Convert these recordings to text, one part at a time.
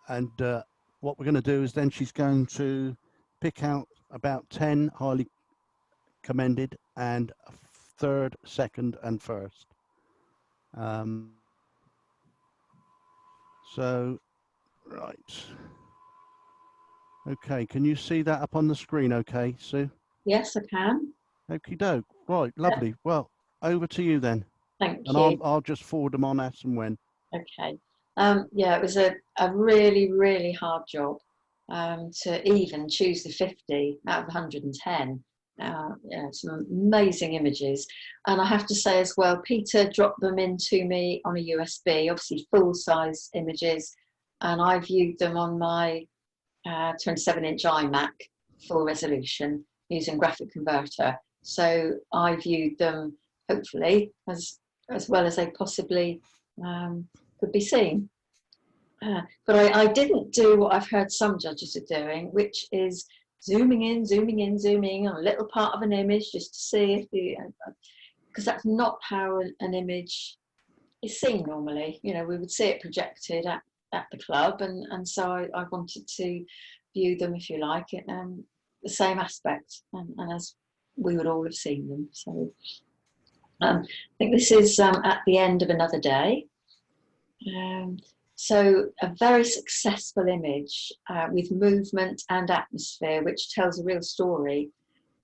And what we're going to do is then she's going to pick out about 10 highly commended and third, second, and first. So, right. Okay, can you see that up on the screen okay, Sue? Yes, I can. Okie doke. Right, lovely. Well, over to you then. Thank And you. I'll just forward them on as and when. Okay. Yeah, it was a really, really hard job to even choose the 50 out of 110. Yeah, some amazing images. And I have to say as well, Peter dropped them into me on a USB, obviously full-size images, and I viewed them on my 27-inch iMac full resolution using graphic converter. So I viewed them hopefully as well as they possibly could be seen. But I didn't do what I've heard some judges are doing, which is zooming in, zooming in, zooming on a little part of an image just to see if the, because that's not how an image is seen normally. You know, we would see it projected at the club, and so I wanted to view them, if you like, the same aspect, and as we would all have seen them. So I think this is at the end of another day. So a very successful image with movement and atmosphere, which tells a real story.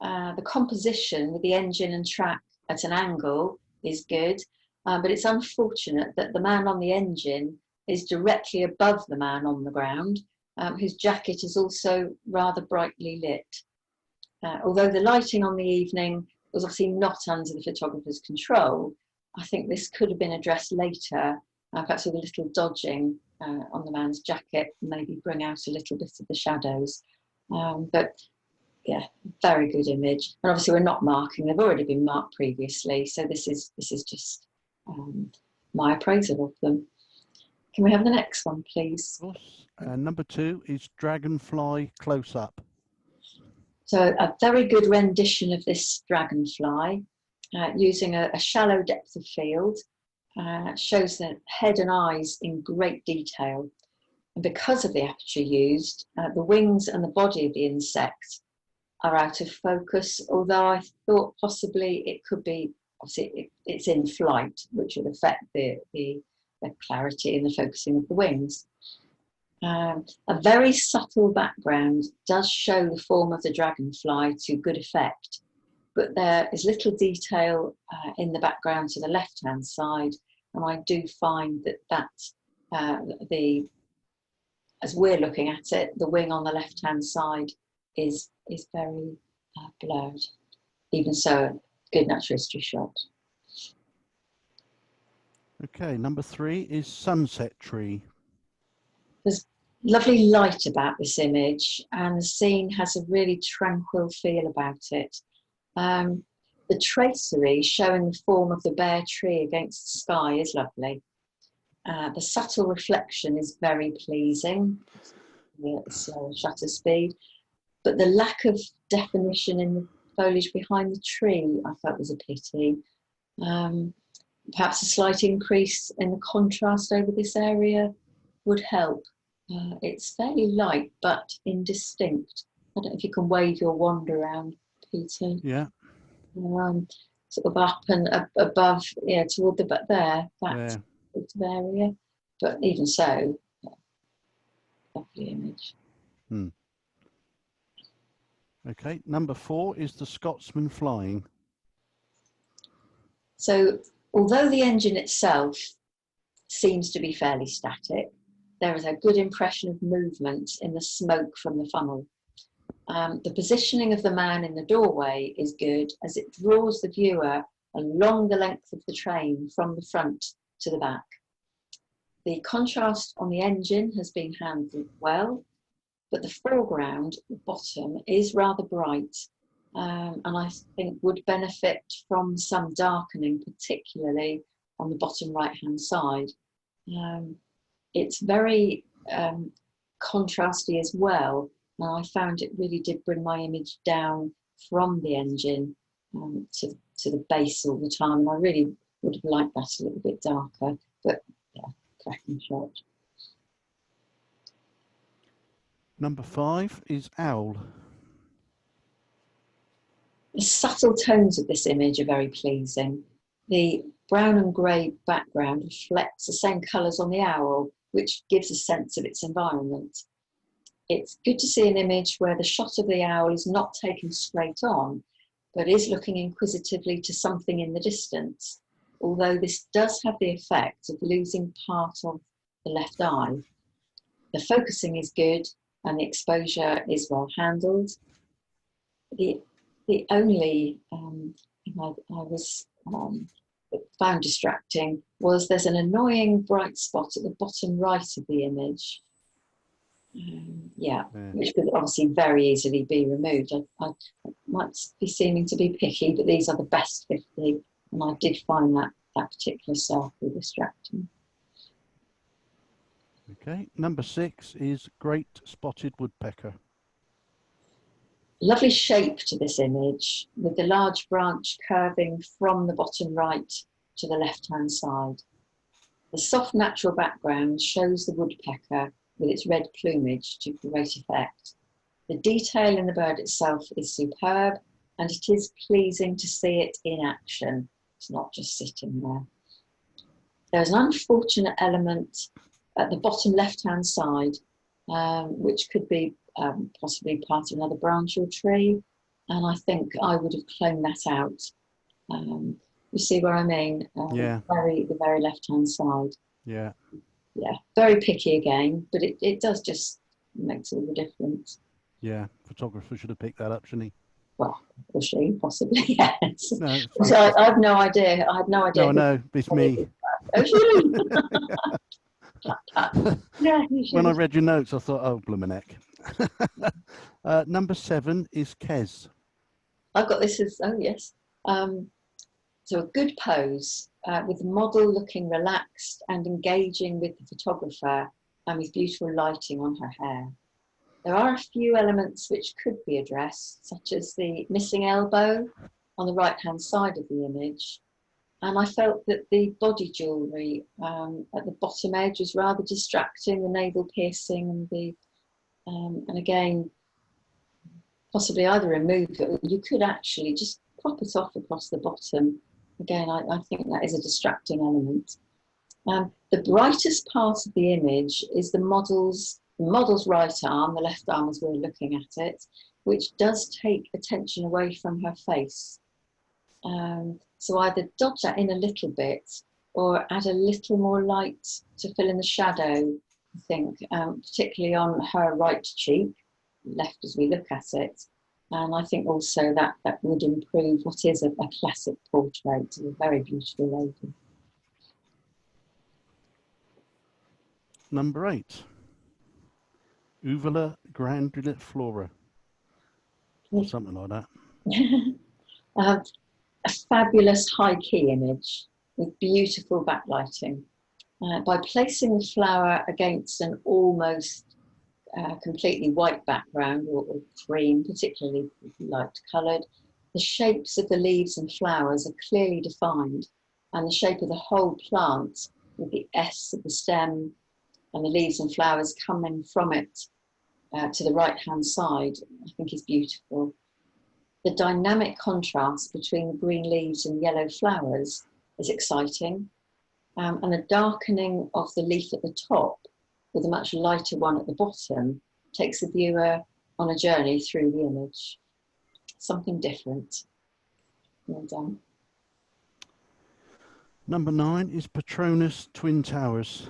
The composition with the engine and track at an angle is good, but it's unfortunate that the man on the engine is directly above the man on the ground, whose jacket is also rather brightly lit. Although the lighting on the evening was obviously not under the photographer's control, I think this could have been addressed later, perhaps with a little dodging on the man's jacket, maybe bring out a little bit of the shadows. But yeah, very good image. And obviously we're not marking, they've already been marked previously, so this is just my appraisal of them. Can we have the next one, please? Of course. Number 2 is Dragonfly Close Up. So a very good rendition of this dragonfly, using a shallow depth of field, shows the head and eyes in great detail. And because of the aperture used, the wings and the body of the insect are out of focus, although I thought possibly it could be, obviously it's in flight, which would affect the clarity and the focusing of the wings. A very subtle background does show the form of the dragonfly to good effect, but there is little detail in the background to the left-hand side, and I do find that as we're looking at it, the wing on the left-hand side is very blurred. Even so, good natural history shot. Okay, number 3 is Sunset Tree. There's lovely light about this image, and the scene has a really tranquil feel about it. The tracery showing the form of the bare tree against the sky is lovely. The subtle reflection is very pleasing, slow shutter speed, but the lack of definition in the foliage behind the tree I felt was a pity. Perhaps a slight increase in the contrast over this area would help. It's fairly light but indistinct. I don't know if you can wave your wand around, Peter. Yeah. Sort of up and above, yeah, toward the that sort of area. But even so, yeah, lovely image. Okay, number 4 is the Scotsman Flying. So, although the engine itself seems to be fairly static, there is a good impression of movement in the smoke from the funnel. The positioning of the man in the doorway is good, as it draws the viewer along the length of the train from the front to the back. The contrast on the engine has been handled well, but the foreground, the bottom, is rather bright, and I think would benefit from some darkening, particularly on the bottom right-hand side. It's very contrasty as well. Now, I found it really did bring my image down from the engine to the base all the time, and I really would have liked that a little bit darker, but yeah, cracking shot. Number 5 is owl. The subtle tones of this image are very pleasing. The brown and grey background reflects the same colours on the owl, which gives a sense of its environment. It's good to see an image where the shot of the owl is not taken straight on, but is looking inquisitively to something in the distance, although this does have the effect of losing part of the left eye. The focusing is good and the exposure is well handled. The only thing I was found distracting was there's an annoying bright spot at the bottom right of the image. Which could obviously very easily be removed. I might be seeming to be picky, but these are the best 50, and I did find that particular circle distracting. Okay, number 6 is great spotted woodpecker. Lovely shape to this image, with the large branch curving from the bottom right to the left-hand side. The soft natural background shows the woodpecker with its red plumage to great effect. The detail in the bird itself is superb, and it is pleasing to see it in action. It's not just sitting there. There's an unfortunate element at the bottom left-hand side, which could be possibly part of another branch or tree, and I think I would have cloned that out. You see where I mean? Yeah. The very left-hand side. Yeah. Yeah, very picky again, but it does just makes all the difference. Yeah, photographer should have picked that up, shouldn't he? Well, or she, possibly, yes. No, So I have no idea. I had no idea. No, I know, it's me. Oh, really? Yeah, when I read your notes, I thought, oh, bloomin' heck. Number 7 is Kes. I've got this as, oh, yes. So a good pose with the model looking relaxed and engaging with the photographer and with beautiful lighting on her hair. There are a few elements which could be addressed, such as the missing elbow on the right-hand side of the image. And I felt that the body jewellery at the bottom edge was rather distracting, the navel piercing and the, and again, possibly either remove it or you could actually just pop it off across the bottom. Again, I think that is a distracting element. The brightest part of the image is the model's right arm, the left arm as we're looking at it, which does take attention away from her face. So either dodge that in a little bit or add a little more light to fill in the shadow, I think, particularly on her right cheek, left as we look at it. And I think also that would improve what is a classic portrait of a very beautiful lady. Number 8, Uvula grandiflora, or something like that. A fabulous high key image with beautiful backlighting. By placing the flower against an almost completely white background or cream, particularly light coloured, the shapes of the leaves and flowers are clearly defined, and the shape of the whole plant with the S of the stem and the leaves and flowers coming from it to the right-hand side, I think is beautiful. The dynamic contrast between the green leaves and yellow flowers is exciting, and the darkening of the leaf at the top with a much lighter one at the bottom takes the viewer on a journey through the image. Something different. Well done. Number 9 is Patronus Twin Towers.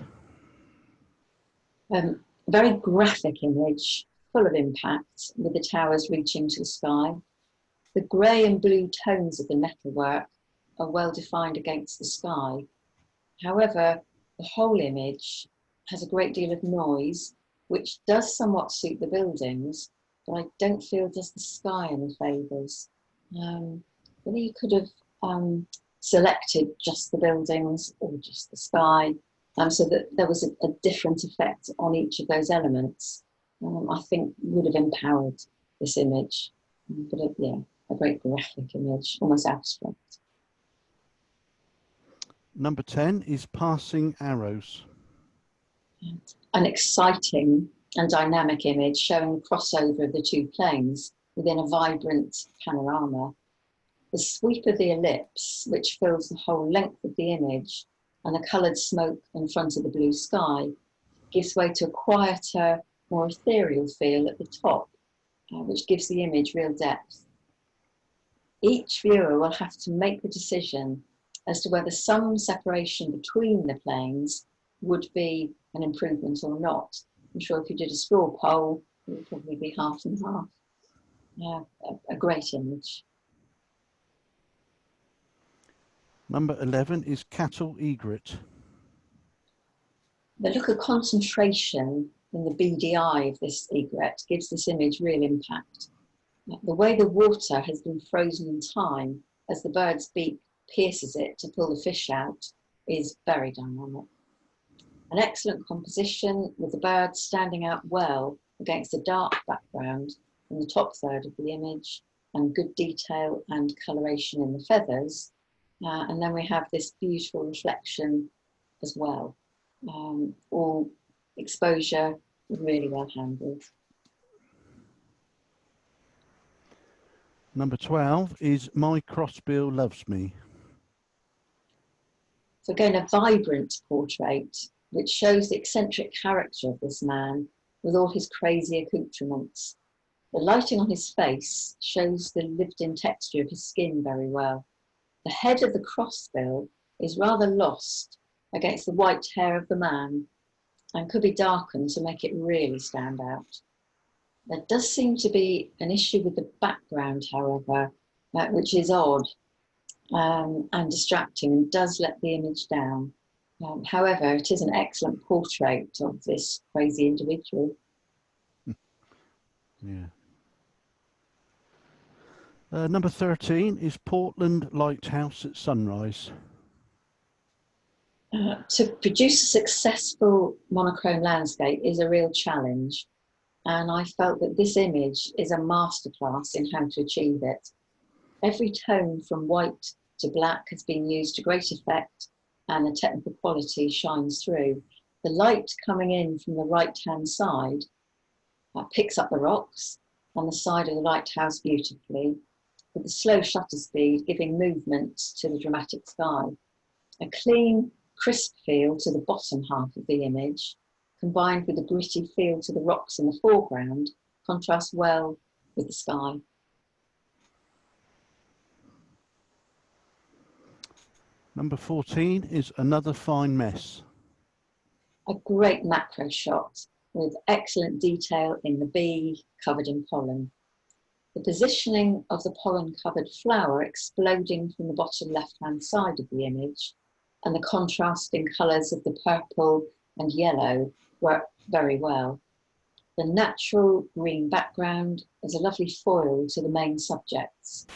Very graphic image, full of impact, with the towers reaching to the sky. The grey and blue tones of the metalwork are well defined against the sky. However, the whole image has a great deal of noise, which does somewhat suit the buildings, but I don't feel does the sky any favours. Whether you could have selected just the buildings or just the sky, so that there was a different effect on each of those elements, I think would have empowered this image. But a great graphic image, almost abstract. Number 10 is Passing Arrows. An exciting and dynamic image showing the crossover of the two planes within a vibrant panorama. The sweep of the ellipse, which fills the whole length of the image, and the coloured smoke in front of the blue sky, gives way to a quieter, more ethereal feel at the top, which gives the image real depth. Each viewer will have to make the decision as to whether some separation between the planes would be an improvement or not. I'm sure if you did a straw poll, it would probably be half and half. Yeah, a great image. Number 11 is cattle egret. The look of concentration in the beady eye of this egret gives this image real impact. The way the water has been frozen in time as the bird's beak pierces it to pull the fish out is very dynamic. An excellent composition with the bird standing out well against a dark background in the top third of the image, and good detail and coloration in the feathers. And then we have this beautiful reflection as well. All exposure really well handled. Number 12 is My Crossbill Loves Me. So again, a vibrant portrait which shows the eccentric character of this man with all his crazy accoutrements. The lighting on his face shows the lived-in texture of his skin very well. The head of the crossbill is rather lost against the white hair of the man and could be darkened to make it really stand out. There does seem to be an issue with the background, however, which is odd and distracting and does let the image down. However, it is an excellent portrait of this crazy individual. Yeah. Number 13 is Portland Lighthouse at sunrise. To produce a successful monochrome landscape is a real challenge, and I felt that this image is a masterclass in how to achieve it. Every tone from white to black has been used to great effect, and the technical quality shines through. The light coming in from the right-hand side picks up the rocks on the side of the lighthouse beautifully, with the slow shutter speed giving movement to the dramatic sky. A clean, crisp feel to the bottom half of the image, combined with a gritty feel to the rocks in the foreground, contrasts well with the sky. Number 14 is Another Fine Mess. A great macro shot with excellent detail in the bee covered in pollen. The positioning of the pollen-covered flower exploding from the bottom left-hand side of the image and the contrasting colours of the purple and yellow work very well. The natural green background is a lovely foil to the main subjects.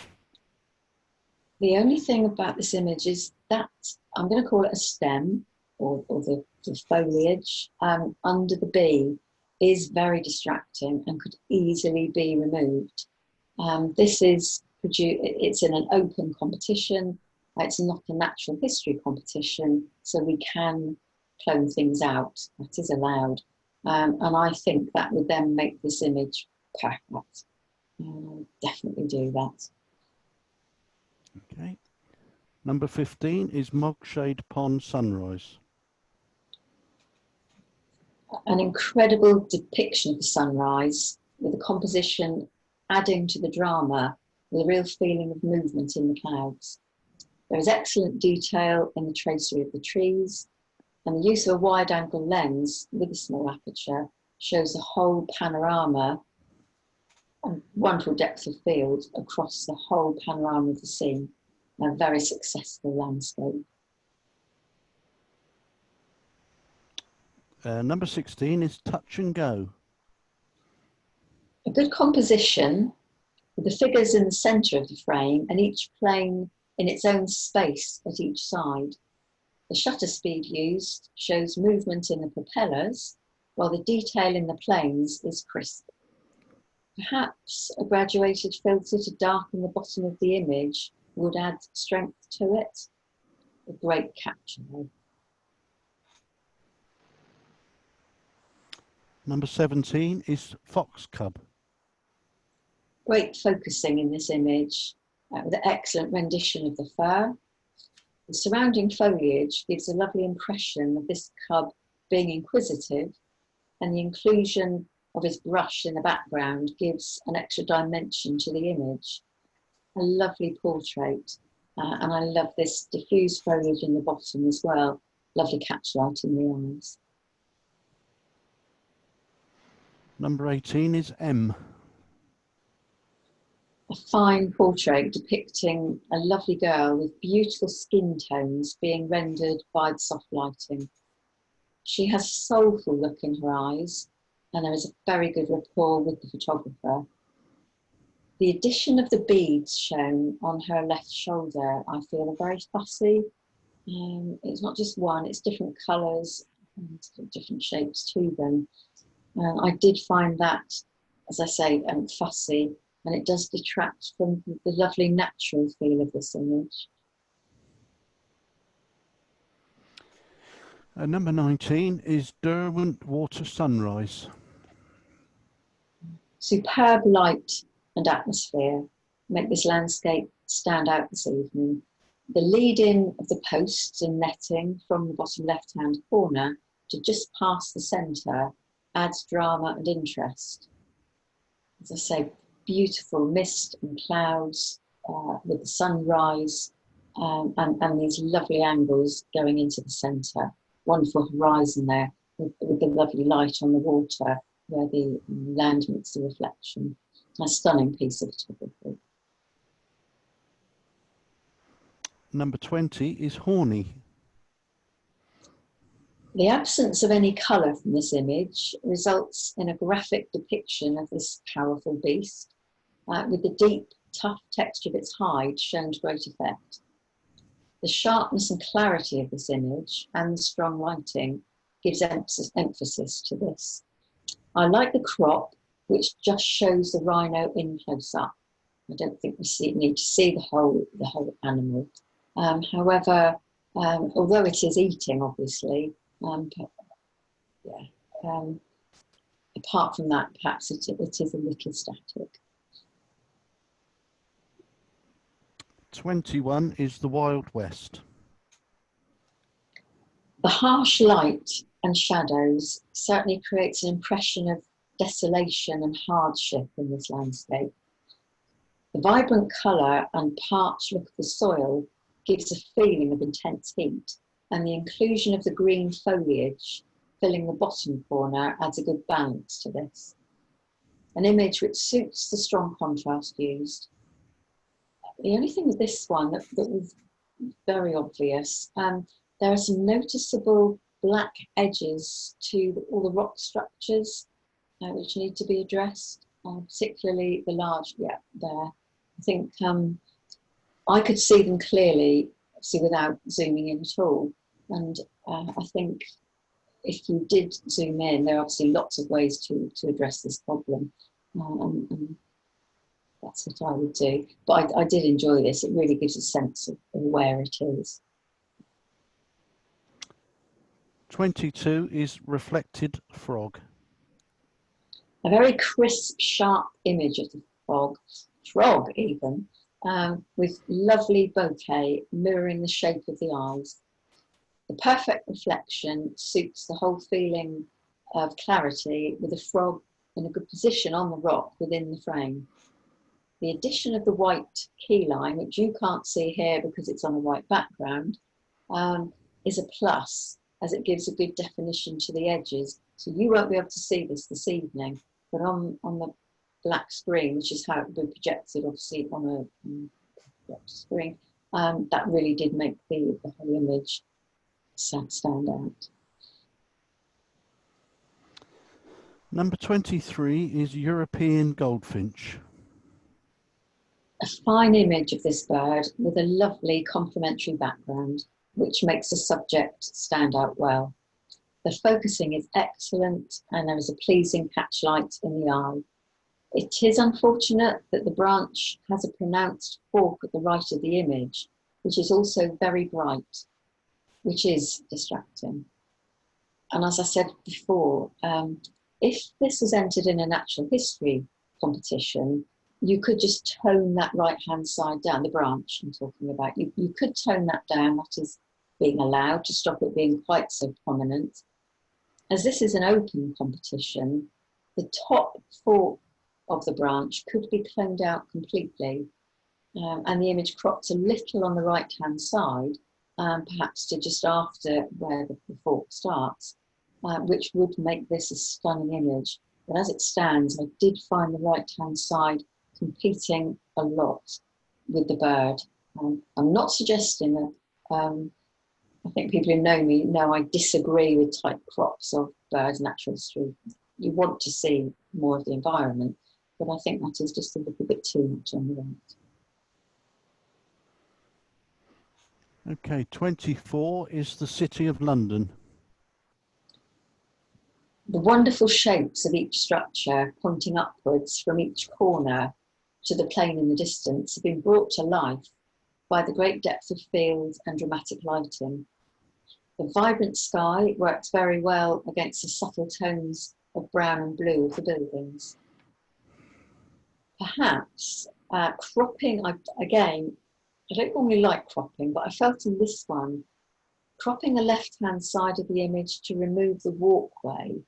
The only thing about this image is that, I'm going to call it a stem, or the foliage under the bee is very distracting and could easily be removed. It's in an open competition. It's not a natural history competition, so we can clone things out. That is allowed. And I think that would then make this image perfect. Definitely do that. Okay. Number 15 is Mogshade Pond Sunrise. An incredible depiction of the sunrise, with the composition adding to the drama with a real feeling of movement in the clouds. There is excellent detail in the tracery of the trees, and the use of a wide-angle lens with a small aperture shows the whole panorama and wonderful depth of field across the whole panorama of the scene. A very successful landscape. Number 16 is Touch and Go. A good composition with the figures in the centre of the frame and each plane in its own space at each side. The shutter speed used shows movement in the propellers, while the detail in the planes is crisp. Perhaps a graduated filter to darken the bottom of the image would add strength to it. A great capture though. Number 17 is fox cub. Great focusing in this image with an excellent rendition of the fur. The surrounding foliage gives a lovely impression of this cub being inquisitive, and the inclusion of his brush in the background gives an extra dimension to the image. A lovely portrait, and I love this diffuse foliage in the bottom as well. Lovely catchlight in the eyes. Number 18 is M. A fine portrait depicting a lovely girl with beautiful skin tones being rendered by the soft lighting. She has a soulful look in her eyes, and there is a very good rapport with the photographer. The addition of the beads shown on her left shoulder, I feel, are very fussy. It's not just one, it's different colours and different shapes to them. I did find that, as I say, fussy, and it does detract from the lovely natural feel of this image. Number 19 is Derwent Water Sunrise. Superb light and atmosphere make this landscape stand out this evening. The lead-in of the posts and netting from the bottom left-hand corner to just past the centre adds drama and interest. As I say, beautiful mist and clouds with the sunrise and these lovely angles going into the centre. Wonderful horizon there with the lovely light on the water where the land meets the reflection. A stunning piece of photography. Number 20 is Horny. The absence of any colour from this image results in a graphic depiction of this powerful beast, with the deep, tough texture of its hide shown to great effect. The sharpness and clarity of this image and the strong lighting gives emphasis to this. I like the crop, which just shows the rhino in close up. I don't think we need to see the whole animal. However, although it is eating, obviously, apart from that, perhaps it is a little static. 21 is the Wild West. The harsh light and shadows certainly creates an impression of desolation and hardship in this landscape. The vibrant colour and parched look of the soil gives a feeling of intense heat, and the inclusion of the green foliage filling the bottom corner adds a good balance to this. An image which suits the strong contrast used. The only thing with this one that was very obvious, there are some noticeable black edges to all the rock structures which need to be addressed, particularly the large, there. I think I could see them clearly, without zooming in at all. And I think if you did zoom in, there are obviously lots of ways to address this problem. And that's what I would do. But I did enjoy this. It really gives a sense of where it is. 22 is Reflected Frog. A very crisp, sharp image of the frog even, with lovely bokeh mirroring the shape of the eyes. The perfect reflection suits the whole feeling of clarity with the frog in a good position on the rock within the frame. The addition of the white key line, which you can't see here because it's on a white background, is a plus, as it gives a good definition to the edges. So you won't be able to see this evening, but on the black screen, which is how it will be projected, obviously, on a screen, that really did make the whole image stand out. Number 23 is European Goldfinch. A fine image of this bird with a lovely complementary background, which makes the subject stand out well. The focusing is excellent and there is a pleasing catchlight in the eye. It is unfortunate that the branch has a pronounced fork at the right of the image, which is also very bright, which is distracting. And as I said before, if this was entered in a natural history competition, you could just tone that right-hand side down, the branch I'm talking about. You could tone that down, that is being allowed, to stop it being quite so prominent. As this is an open competition, the top fork of the branch could be cloned out completely, and the image cropped a little on the right-hand side, perhaps to just after where the fork starts, which would make this a stunning image. But as it stands, I did find the right-hand side competing a lot with the bird. I'm not suggesting that, I think people who know me know I disagree with tight crops of birds' natural history. You want to see more of the environment, but I think that is just a little bit too much on the right. Okay, 24 is the City of London. The wonderful shapes of each structure pointing upwards from each corner to the plain in the distance have been brought to life by the great depth of field and dramatic lighting. The vibrant sky works very well against the subtle tones of brown and blue of the buildings. Perhaps cropping, again, I don't normally like cropping, but I felt in this one, cropping the left-hand side of the image to remove the walkway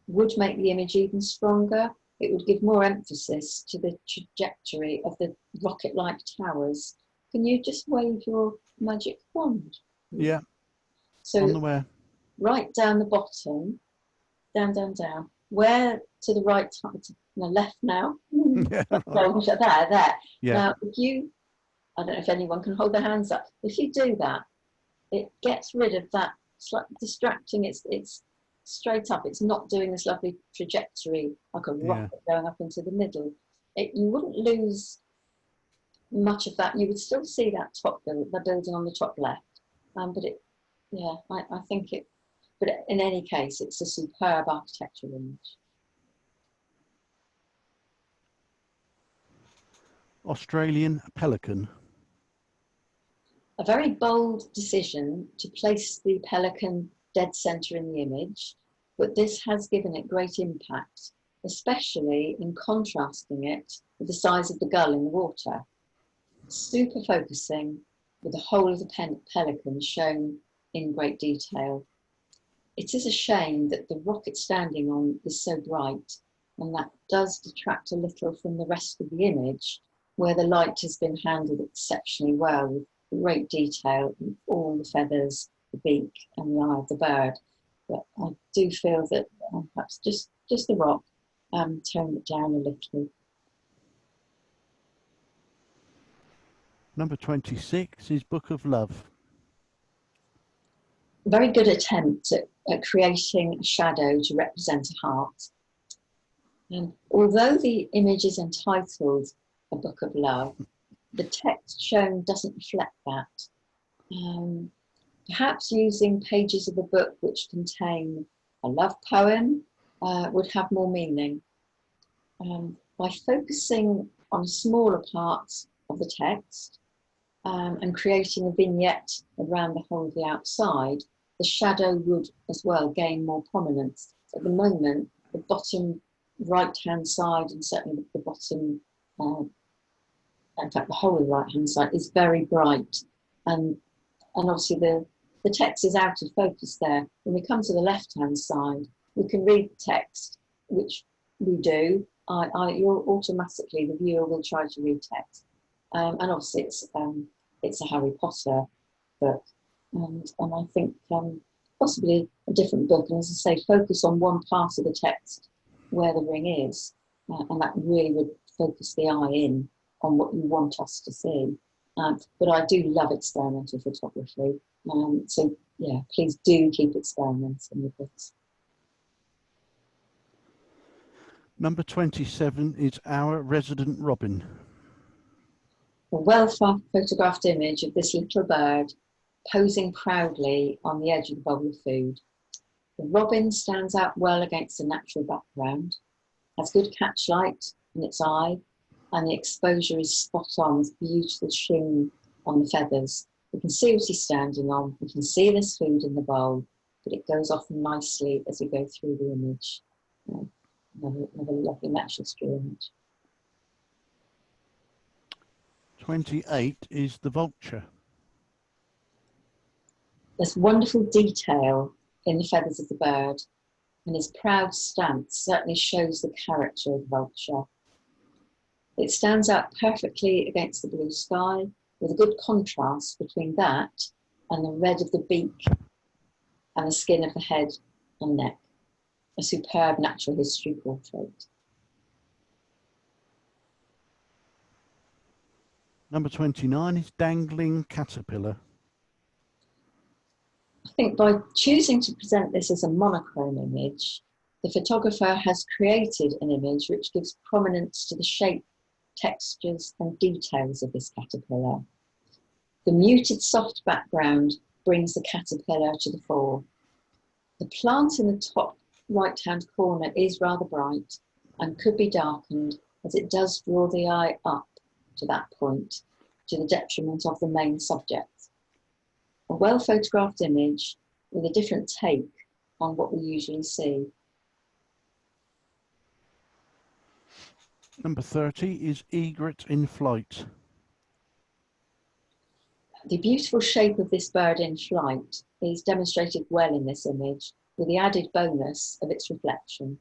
would make the image even stronger. It would give more emphasis to the trajectory of the rocket-like towers. Can you just wave your magic wand? Yeah, so on the way. Right down the bottom, down, down, down. Where to the right, to the left now? Yeah, right. There. Yeah. Now, if you, I don't know if anyone can hold their hands up. If you do that, it gets rid of that slightly distracting. It's straight up. It's not doing this lovely trajectory like a rocket going up into the middle. You wouldn't lose much of that. You would still see that the building on the top left. But I think it. But in any case, it's a superb architectural image. Australian pelican. A very bold decision to place the pelican dead centre in the image, but this has given it great impact, especially in contrasting it with the size of the gull in the water. Super focusing with the whole of the pelican shown in great detail. It is a shame that the rock it's standing on is so bright, and that does detract a little from the rest of the image, where the light has been handled exceptionally well with great detail in all the feathers, the beak and the eye of the bird. But I do feel that perhaps just the rock toned it down a little. Number 26 is Book of Love. A very good attempt at creating a shadow to represent a heart. And although the image is entitled A Book of Love, the text shown doesn't reflect that. Perhaps using pages of the book which contain a love poem would have more meaning. By focusing on smaller parts of the text and creating a vignette around the whole of the outside, the shadow would as well gain more prominence. At the moment, the bottom right-hand side, and certainly the bottom, in fact the whole of the right-hand side, is very bright. And obviously the text is out of focus there. When we come to the left-hand side, we can read the text, which we do. You're automatically, the viewer will try to read text. And obviously it's a Harry Potter book. And I think possibly a different book, and as I say, focus on one part of the text where the ring is, and that really would focus the eye in on what you want us to see. But I do love experimental photography, so yeah, please do keep experimenting with this. Number 27 is Our Resident Robin. A well-photographed image of this little bird posing proudly on the edge of the bowl of food. The robin stands out well against the natural background, has good catchlight in its eye, and the exposure is spot on with beautiful sheen on the feathers. We can see what he's standing on, we can see this food in the bowl, but it goes off nicely as we go through the image. Another lovely matchless image. 28 is the vulture. There's wonderful detail in the feathers of the bird, and his proud stance certainly shows the character of the vulture. It stands out perfectly against the blue sky, with a good contrast between that and the red of the beak and the skin of the head and neck. A superb natural history portrait. Number 29 is dangling caterpillar. I think by choosing to present this as a monochrome image, the photographer has created an image which gives prominence to the shape, textures and details of this caterpillar. The muted soft background brings the caterpillar to the fore. The plant in the top right-hand corner is rather bright and could be darkened, as it does draw the eye up to that point, to the detriment of the main subject. A well-photographed image with a different take on what we usually see. Number 30 is egret in flight. The beautiful shape of this bird in flight is demonstrated well in this image, with the added bonus of its reflection.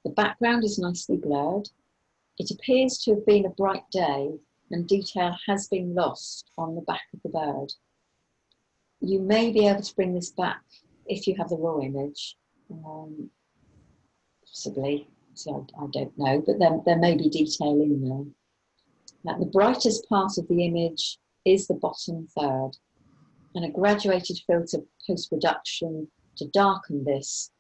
The background is nicely blurred. It appears to have been a bright day, and detail has been lost on the back of the bird. You may be able to bring this back if you have the raw image, possibly, so I don't know, but there may be detail in there. Now, the brightest part of the image is the bottom third, and a graduated filter post-production to darken this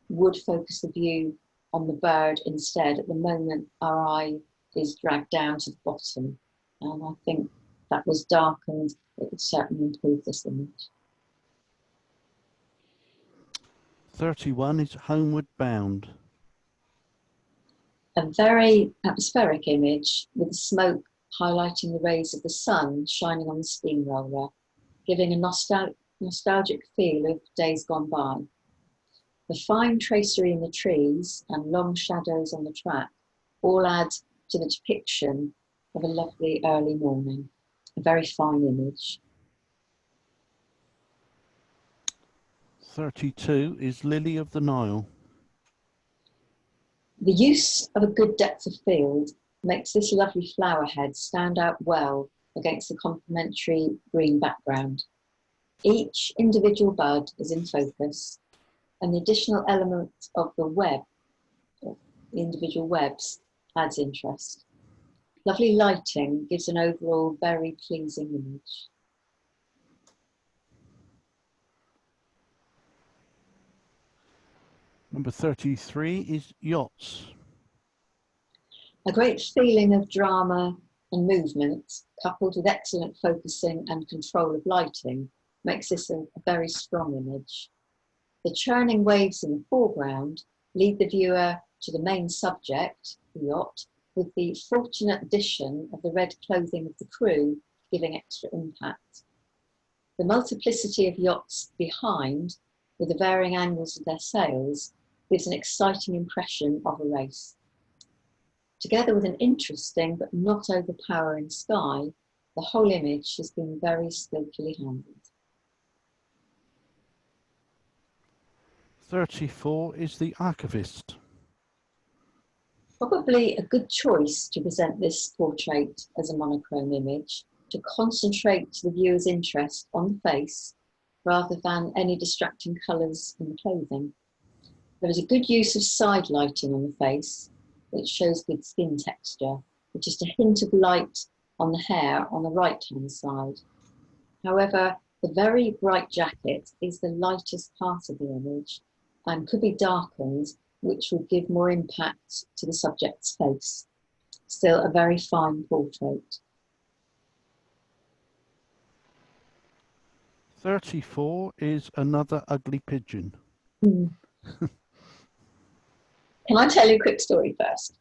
would focus the view on the bird instead. At the moment, our eye is dragged down to the bottom, and I think that was darkened. It would certainly improve this image. 31 is homeward bound. A very atmospheric image with the smoke highlighting the rays of the sun shining on the steamroller, giving a nostalgic feel of days gone by. The fine tracery in the trees and long shadows on the track all add to the depiction of a lovely early morning. A very fine image. 32 is lily of the Nile. The use of a good depth of field makes this lovely flower head stand out well against the complementary green background. Each individual bud is in focus, and the additional element of the web, the individual webs, adds interest. Lovely lighting gives an overall very pleasing image. Number 33 is yachts. A great feeling of drama and movement, coupled with excellent focusing and control of lighting, makes this a very strong image. The churning waves in the foreground lead the viewer to the main subject, the yacht, with the fortunate addition of the red clothing of the crew giving extra impact. The multiplicity of yachts behind, with the varying angles of their sails, gives an exciting impression of a race. Together with an interesting but not overpowering sky, the whole image has been very skillfully handled. 34 is the archivist. Probably a good choice to present this portrait as a monochrome image, to concentrate the viewer's interest on the face rather than any distracting colours in the clothing. There is a good use of side lighting on the face, which shows good skin texture, with just a hint of light on the hair on the right-hand side. However, the very bright jacket is the lightest part of the image and could be darkened, which would give more impact to the subject's face. Still a very fine portrait. 34 is another ugly pigeon. Can I tell you a quick story first?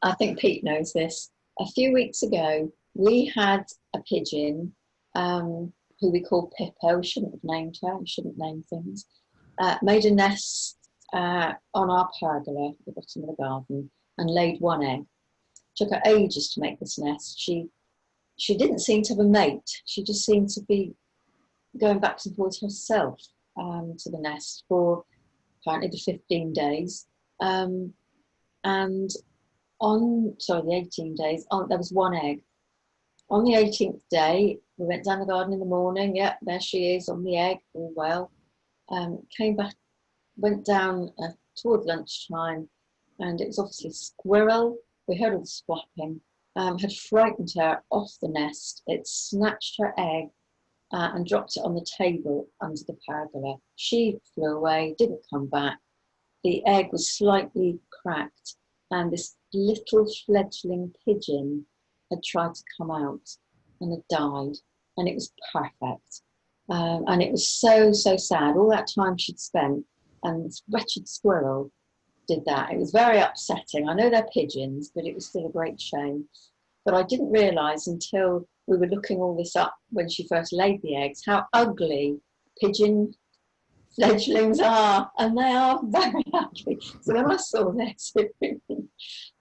I think Pete knows this. A few weeks ago, we had a pigeon who we called Pippa. We shouldn't have named her, we shouldn't name things. Made a nest on our pergola at the bottom of the garden and laid one egg. Took her ages to make this nest. She didn't seem to have a mate. She just seemed to be going back and forth herself to the nest for apparently the 15 days. And the 18 days, there was one egg. On the 18th day, we went down the garden in the morning. Yeah, there she is on the egg, all well. Came back, went down toward lunchtime, and it was obviously a squirrel. We heard all the squawking, had frightened her off the nest. It snatched her egg and dropped it on the table under the pergola. She flew away, didn't come back. The egg was slightly cracked, and this little fledgling pigeon had tried to come out and had died, and it was perfect. And it was so, so sad. All that time she'd spent, and this wretched squirrel did that. It was very upsetting. I know they're pigeons, but it was still a great shame. But I didn't realise until we were looking all this up when she first laid the eggs, how ugly pigeon fledglings are, and they are very ugly. So when I saw this,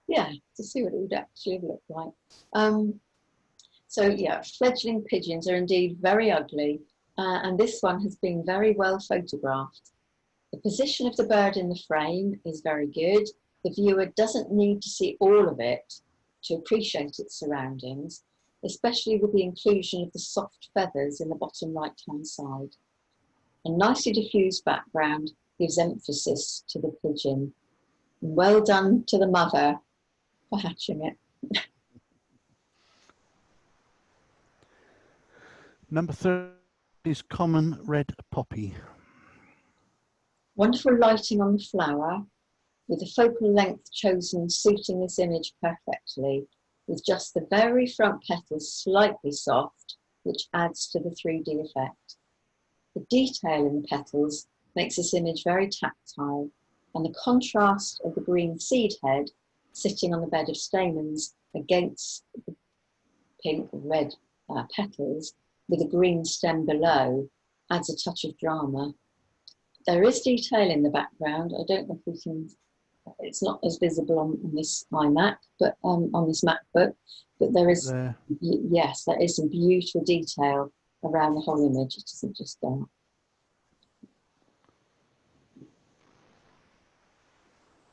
yeah, to see what it would actually look like. So yeah, fledgling pigeons are indeed very ugly, and this one has been very well photographed. The position of the bird in the frame is very good. The viewer doesn't need to see all of it to appreciate its surroundings, especially with the inclusion of the soft feathers in the bottom right-hand side. A nicely diffused background gives emphasis to the pigeon. Well done to the mother for hatching it. Number 30 is common red poppy. Wonderful lighting on the flower, with the focal length chosen suiting this image perfectly, with just the very front petals slightly soft, which adds to the 3D effect. The detail in the petals makes this image very tactile, and the contrast of the green seed head sitting on the bed of stamens against the pink or red petals with a green stem below adds a touch of drama. There is detail in the background. I don't know if we can, it's not as visible on this iMac, but on this MacBook, but there is, yes, there is some beautiful detail around the whole image. It isn't just dark.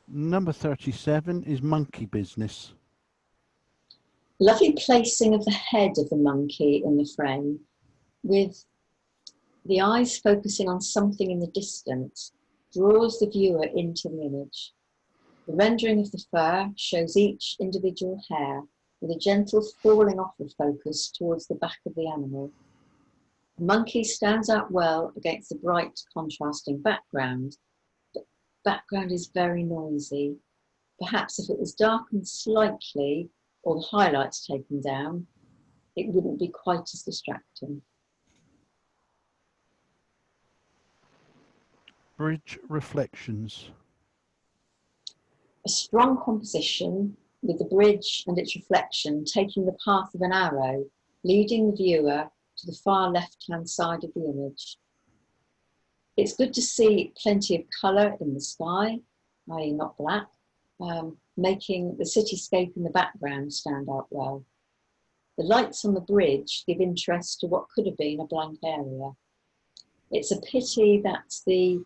Number 37 is monkey business. Lovely placing of the head of the monkey in the frame, with the eyes focusing on something in the distance, draws the viewer into the image. The rendering of the fur shows each individual hair with a gentle falling off of focus towards the back of the animal. The monkey stands out well against the bright contrasting background, but the background is very noisy. Perhaps if it was darkened slightly or the highlights taken down, it wouldn't be quite as distracting. Bridge reflections. A strong composition with the bridge and its reflection taking the path of an arrow, leading the viewer to the far left-hand side of the image. It's good to see plenty of colour in the sky, i.e. not black, making the cityscape in the background stand out well. The lights on the bridge give interest to what could have been a blank area. It's a pity that the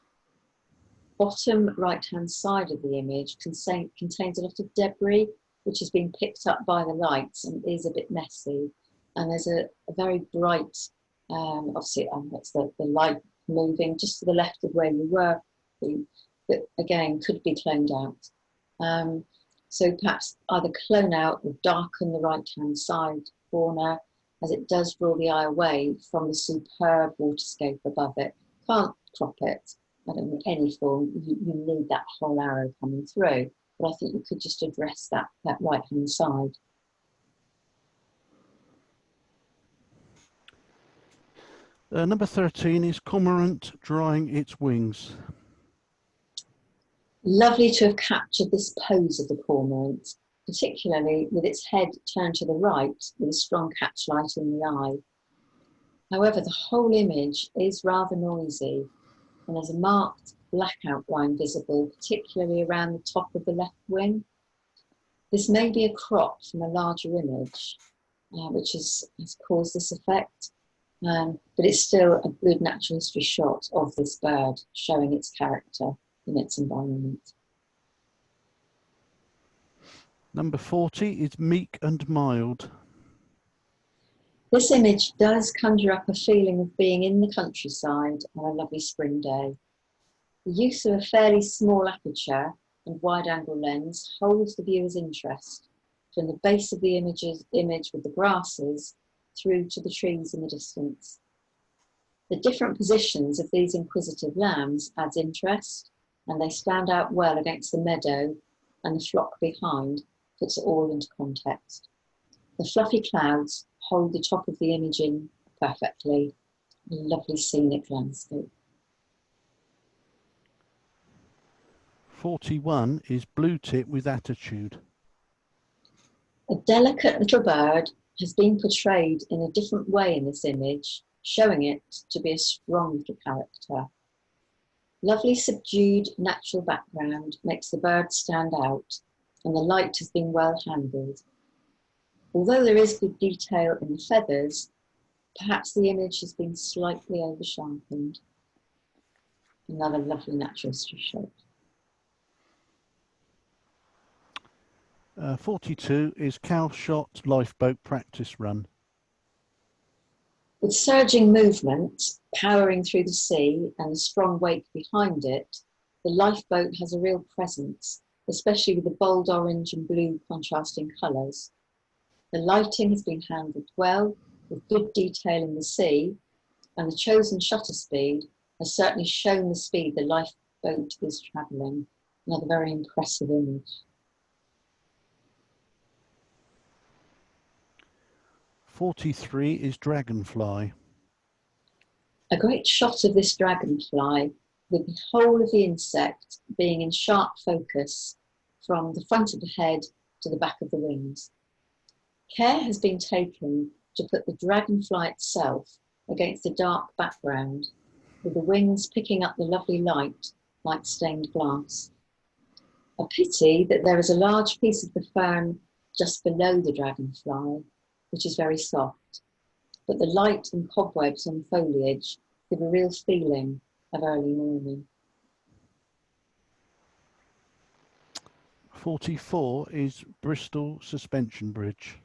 bottom right-hand side of the image contains a lot of debris, which has been picked up by the lights and is a bit messy. And there's a very bright, obviously that's the light moving just to the left of where you were, that again could be cloned out. So perhaps either clone out or darken the right-hand side corner, as it does draw the eye away from the superb waterscape above it. Can't crop it, I don't think any form, you need that whole arrow coming through, but I think you could just address that right-hand side. Number 13 is cormorant drying its wings. Lovely to have captured this pose of the cormorant, particularly with its head turned to the right with a strong catchlight in the eye. However, the whole image is rather noisy. and there's a marked black outline visible, particularly around the top of the left wing. This may be a crop from a larger image, which has caused this effect, but it's still a good natural history shot of this bird, showing its character in its environment. Number 40 is meek and mild. This image does conjure up a feeling of being in the countryside on a lovely spring day. The use of a fairly small aperture and wide-angle lens holds the viewer's interest from the base of the image with the grasses through to the trees in the distance. The different positions of these inquisitive lambs adds interest, and they stand out well against the meadow, and the flock behind puts it all into context. The fluffy clouds hold the top of the image in perfectly. A lovely scenic landscape. 41 is blue tip with attitude. A delicate little bird has been portrayed in a different way in this image, showing it to be a strong little character. Lovely subdued natural background makes the bird stand out, and the light has been well handled. Although there is good detail in the feathers, perhaps the image has been slightly over-sharpened. Another lovely natural history shot. 42 is cow shot lifeboat practice run. With surging movement, powering through the sea and the strong wake behind it, the lifeboat has a real presence, especially with the bold orange and blue contrasting colours. The lighting has been handled well, with good detail in the sea, and the chosen shutter speed has certainly shown the speed the lifeboat is travelling. Another very impressive image. 43 is dragonfly. A great shot of this dragonfly, with the whole of the insect being in sharp focus from the front of the head to the back of the wings. Care has been taken to put the dragonfly itself against a dark background, with the wings picking up the lovely light like stained glass. A pity that there is a large piece of the fern just below the dragonfly, which is very soft, but the light and cobwebs on foliage give a real feeling of early morning. 44 is Bristol Suspension Bridge.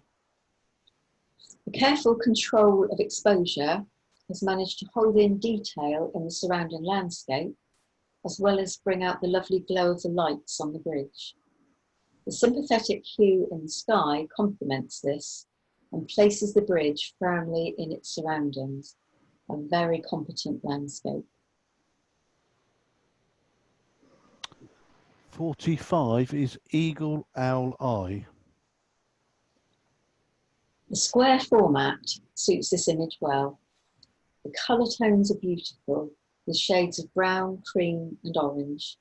The careful control of exposure has managed to hold in detail in the surrounding landscape, as well as bring out the lovely glow of the lights on the bridge. The sympathetic hue in the sky complements this and places the bridge firmly in its surroundings. A very competent landscape. 45 is Eagle Owl Eye. The square format suits this image well. The colour tones are beautiful, with shades of brown, cream and orange.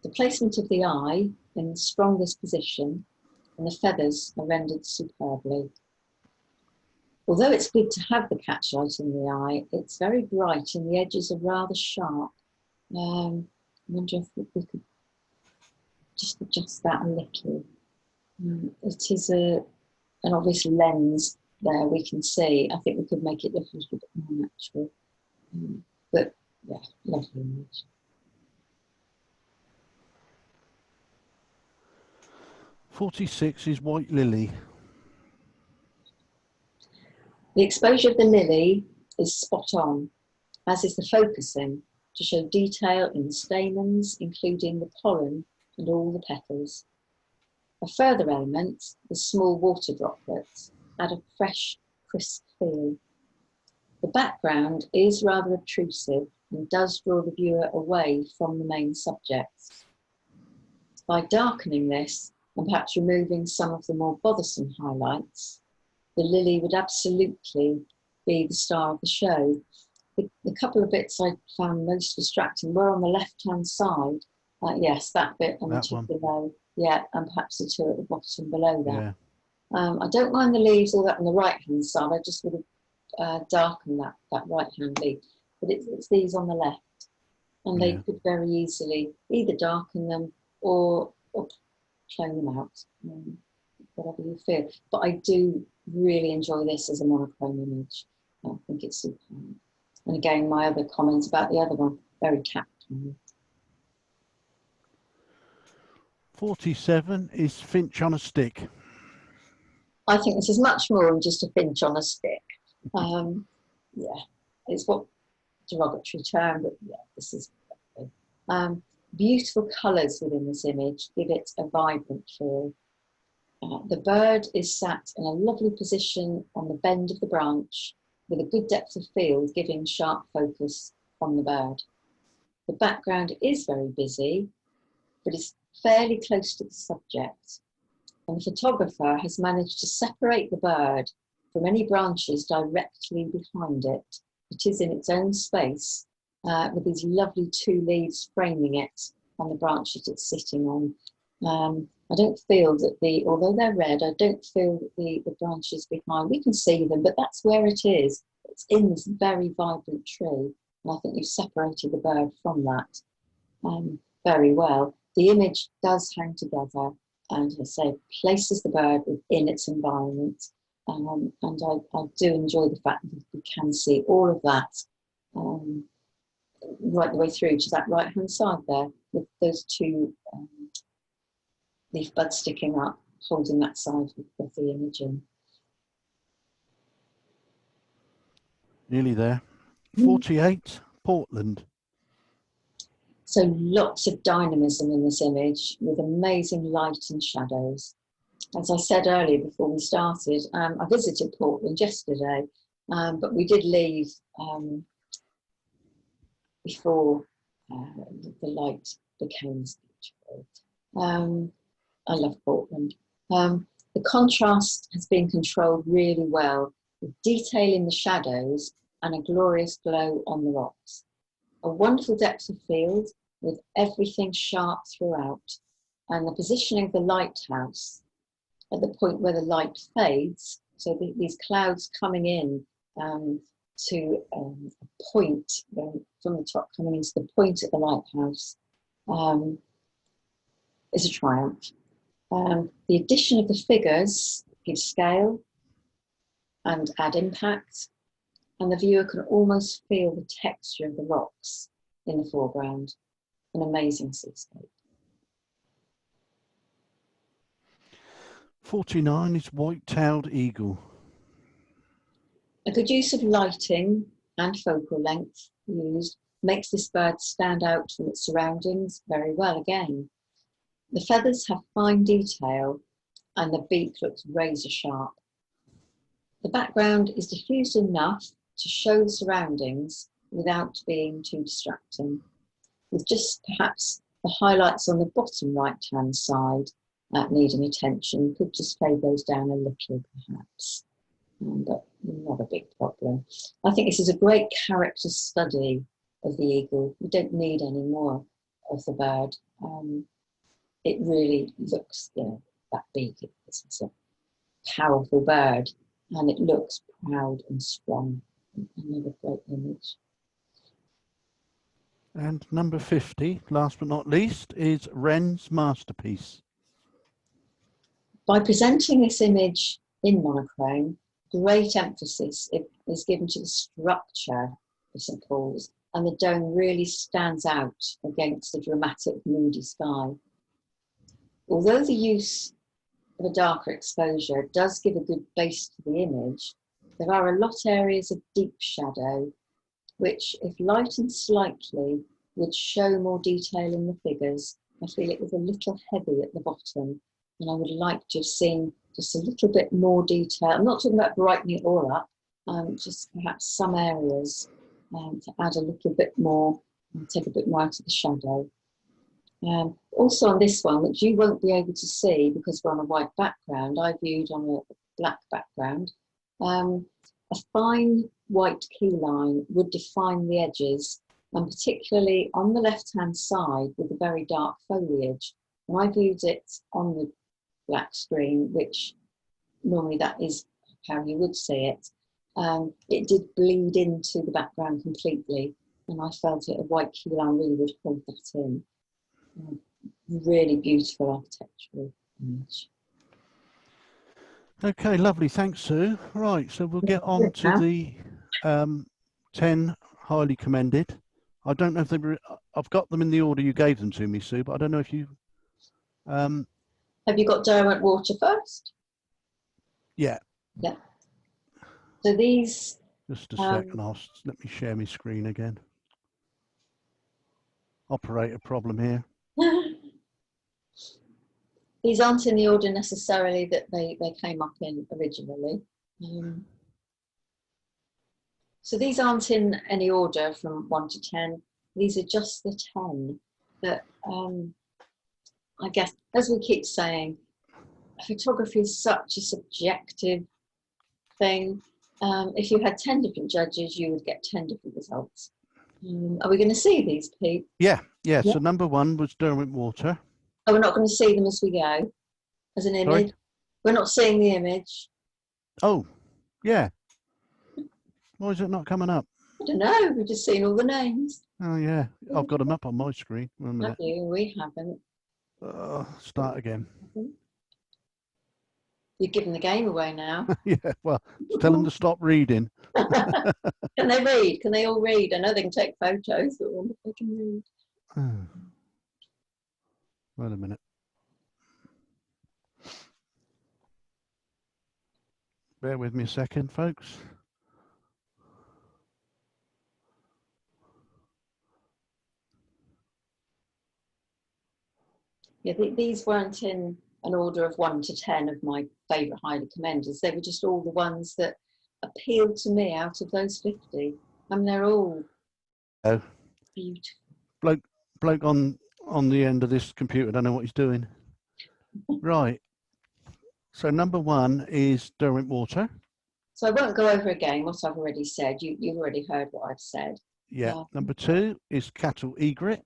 The placement of the eye in the strongest position, and the feathers are rendered superbly. Although it's good to have the catchlight in the eye, it's very bright and the edges are rather sharp. I wonder if we could just adjust that a little. It is an obvious lens there we can see. I think we could make it look a little bit more natural. But yeah, lovely image. .46 is White Lily. The exposure of the lily is spot on, as is the focusing, to show detail in the stamens, including the pollen and all the petals. A further element, the small water droplets, add a fresh, crisp feel. The background is rather obtrusive and does draw the viewer away from the main subjects. By darkening this, and perhaps removing some of the more bothersome highlights, the lily would absolutely be the star of the show. The couple of bits I found most distracting were on the left-hand side. Yes, that bit and the two below. Yeah, and perhaps the two at the bottom below that. Yeah. I don't mind the leaves all that on the right-hand side. I just would have darkened that right-hand leaf. But it's these on the left. and they could very easily either darken them or plane them out, whatever you feel. But I do really enjoy this as a monochrome image. I think it's superb. And again, my other comments about the other one, very tactile. 47 is Finch on a Stick. I think this is much more than just a finch on a stick. Yeah, it's what derogatory term, but yeah, this is beautiful colours within this image give it a vibrant feel. The bird is sat in a lovely position on the bend of the branch with a good depth of field, giving sharp focus on the bird. The background is very busy, but is fairly close to the subject. And the photographer has managed to separate the bird from any branches directly behind it. It is in its own space, with these lovely two leaves framing it on the branch that it's sitting on. I don't feel that although they're red, I don't feel that the branches behind, we can see them, but that's where it is. It's in this very vibrant tree. And I think you've separated the bird from that very well. The image does hang together and, as I say, places the bird within its environment. And I do enjoy the fact that we can see all of that right the way through to that right-hand side there, with those two leaf buds sticking up, holding that side of the image in. Nearly there. 48, Portland. So lots of dynamism in this image with amazing light and shadows. As I said earlier before we started, I visited Portland yesterday, but we did leave before the light became beautiful. I love Portland. The contrast has been controlled really well, with detail in the shadows and a glorious glow on the rocks. A wonderful depth of field with everything sharp throughout, and the positioning of the lighthouse at the point where the light fades, so these clouds coming in to a point from the top, coming into the point at the lighthouse, is a triumph. The addition of the figures gives scale and add impact, and the viewer can almost feel the texture of the rocks in the foreground. An amazing seascape. 49 is White-tailed Eagle. A good use of lighting and focal length used makes this bird stand out from its surroundings very well again. The feathers have fine detail and the beak looks razor sharp. The background is diffused enough to show the surroundings without being too distracting, with just perhaps the highlights on the bottom right-hand side needing attention. Could just fade those down a little perhaps, but not a big problem. I think this is a great character study of the eagle. We don't need any more of the bird. It really looks, that big. It's a powerful bird and it looks proud and strong. Another great image. And number 50, last but not least, is Wren's masterpiece. By presenting this image in monochrome, great emphasis is given to the structure of St Paul's, and the dome really stands out against the dramatic, moody sky. Although the use of a darker exposure does give a good base to the image, there are a lot of areas of deep shadow, which, if lightened slightly, would show more detail in the figures. I feel it was a little heavy at the bottom, and I would like to have seen just a little bit more detail. I'm not talking about brightening it all up, just perhaps some areas to add a little bit more and take a bit more out of the shadow. Also on this one, which you won't be able to see because we're on a white background, I viewed on a black background, a fine white key line would define the edges, and particularly on the left-hand side with the very dark foliage. And I viewed it on the black screen, which normally that is how you would see it. It did bleed into the background completely, and I felt it a white key lime really would hold that in. Really beautiful architectural image. Okay, lovely. Thanks, Sue. Right, so we'll get on to the 10 highly commended. I don't know if they were, I've got them in the order you gave them to me, Sue, but I don't know if you... Have you got Derwent Water first? Yeah. Yeah. So these... Just a second, let me share my screen again. Operator problem here. These aren't in the order necessarily that they came up in originally. So these aren't in any order from 1 to 10. These are just the 10 that, I guess, as we keep saying, photography is such a subjective thing. If you had 10 different judges, you would get 10 different results. Are we going to see these, Pete? Yeah. So number 1 was Derwent Water. Oh, we're not going to see them as we go, as an image? Sorry? We're not seeing the image? Oh, yeah. Why is it not coming up? I don't know, we've just seen all the names. Oh, yeah. I've got them up on my screen. 1 minute. Have you? We haven't. Start again. You've given the game away now. Yeah, well, tell them to stop reading. Can they read? Can they all read? I know they can take photos, but I wonder if they can read. Wait a minute. Bear with me a second, folks. Yeah, these weren't in an order of 1 to 10 of my favourite highly commenders. They were just all the ones that appealed to me out of those 50. I mean, they're all beautiful. Bloke on the end of this computer, I don't know what he's doing. Right. So number 1 is Derwent Water. So I won't go over again what I've already said. You've already heard what I've said. Yeah. Number 2 is Cattle Egret.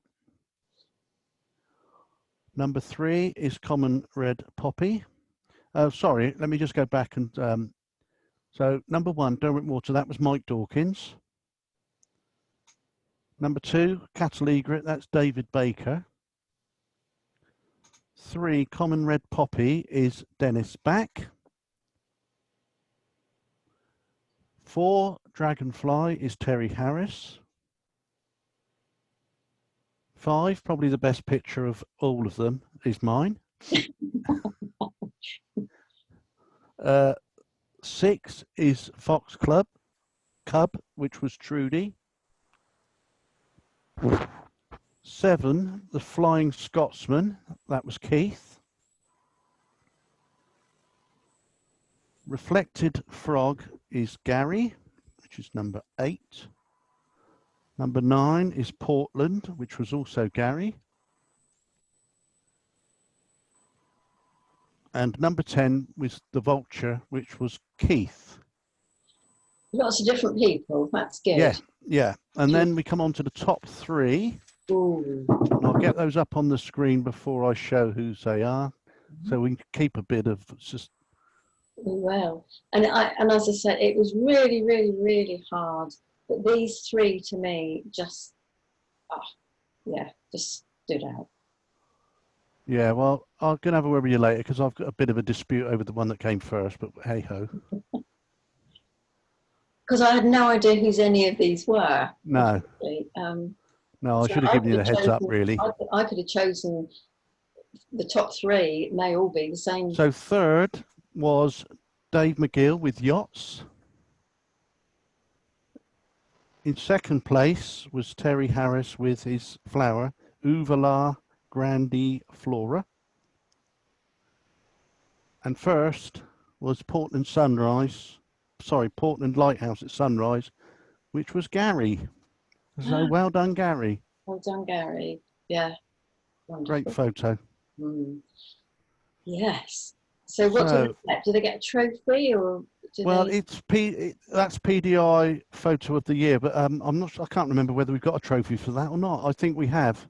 Number 3 is Common Red Poppy. Sorry, let me just go back and so number 1, Derwent Water, that was Mike Dawkins. Number 2, Cattle Egret, that's David Baker. 3, Common Red Poppy is Dennis Back. 4, Dragonfly is Terry Harris. 5, probably the best picture of all of them, is mine. 6 is Fox Cub, which was Trudy. 7, The Flying Scotsman, that was Keith. Reflected Frog is Gary, which is number 8. Number 9 is Portland, which was also Gary. And number 10 was The Vulture, which was Keith. Lots of different people, that's good. Yeah. And then we come on to the top 3. Ooh. And I'll get those up on the screen before I show whose they are. So we can keep a bit of just... Well, and as I said, it was really, really, really hard. But these 3 to me just, just stood out. Yeah, well, I'm going to have a word with you later because I've got a bit of a dispute over the one that came first, but hey-ho. Because I had no idea whose any of these were. No. No, I should have given you the heads up, really. I could have chosen the top 3. It may all be the same. So 3rd was Dave McGill with Yachts. In 2nd place was Terry Harris with his flower, Uvula grandiflora. And 1st was Portland Lighthouse at sunrise, which was Gary. So well done, Gary. Well done, Gary. Yeah. Wonderful. Great photo. Yes. So what do they get? Do they get a trophy or? That's PDI photo of the year, but I'm not. I can't remember whether we've got a trophy for that or not. I think we have.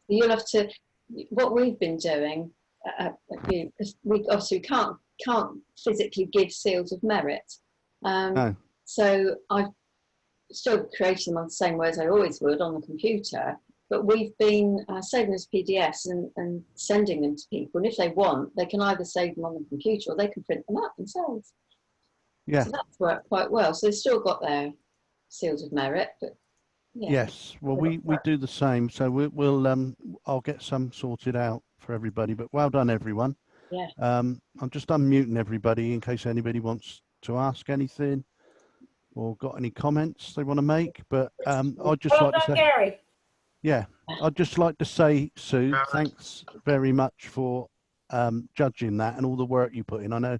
You'll have to. What we've been doing, because we obviously can't physically give seals of merit. No. So I've still creating them on the same way as I always would on the computer, but we've been saving them as PDFs and sending them to people. And if they want, they can either save them on the computer or they can print them out themselves. Yeah. So that's worked quite well. So they've still got their seals of merit, but yeah. Yes. Well, we do the same. So we'll I'll get some sorted out for everybody. But well done, everyone. Yeah. I'm just unmuting everybody in case anybody wants to ask anything or got any comments they want to make. But I'd just like to say, Gary. yeah, I'd just like to say, Sue, thanks very much for judging that and all the work you put in. I know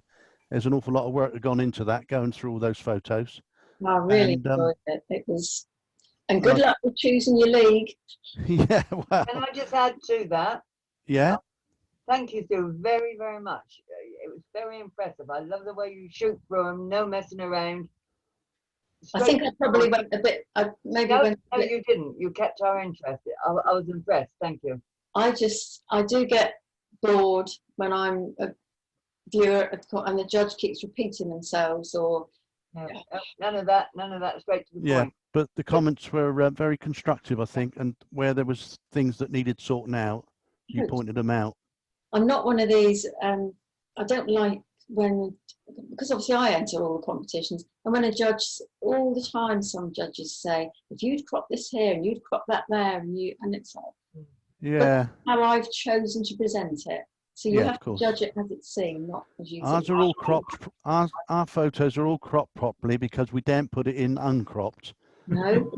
there's an awful lot of work that gone into that, going through all those photos. I really enjoyed it. It was, and good luck with choosing your league. Yeah, well. Can I just add to that? Yeah. Thank you, Sue, very, very much. It was very impressive. I love the way you shoot through them, no messing around. I think I probably went a bit. No, you didn't. You kept our interest. I was impressed. Thank you. I do get bored when I'm a viewer and the judge keeps repeating themselves, or none of that. Straight to the point. But the comments were very constructive, I think, and where there was things that needed sorting out, you pointed them out. I'm not one of these. I don't like because obviously I enter all the competitions, and when a judge, all the time some judges say, if you'd crop this here and you'd crop that there, and it's like, yeah, how I've chosen to present it. So you have to judge it as it's seen, not as you. Ours are all cropped. Our photos are all cropped properly because we daren't put it in uncropped. No.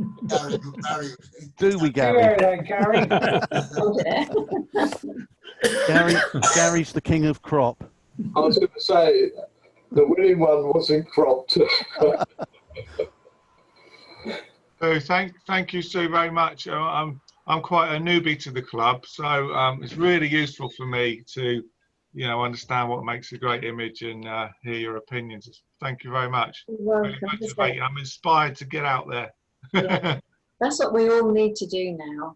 Do we, Gary? Yeah, Gary. Gary's the king of crop. I was going to say the winning one wasn't cropped. So thank you, Sue, very much. I'm quite a newbie to the club, so it's really useful for me to, understand what makes a great image and hear your opinions. Thank you very much. Really motivating. I'm inspired to get out there. Yeah. That's what we all need to do now.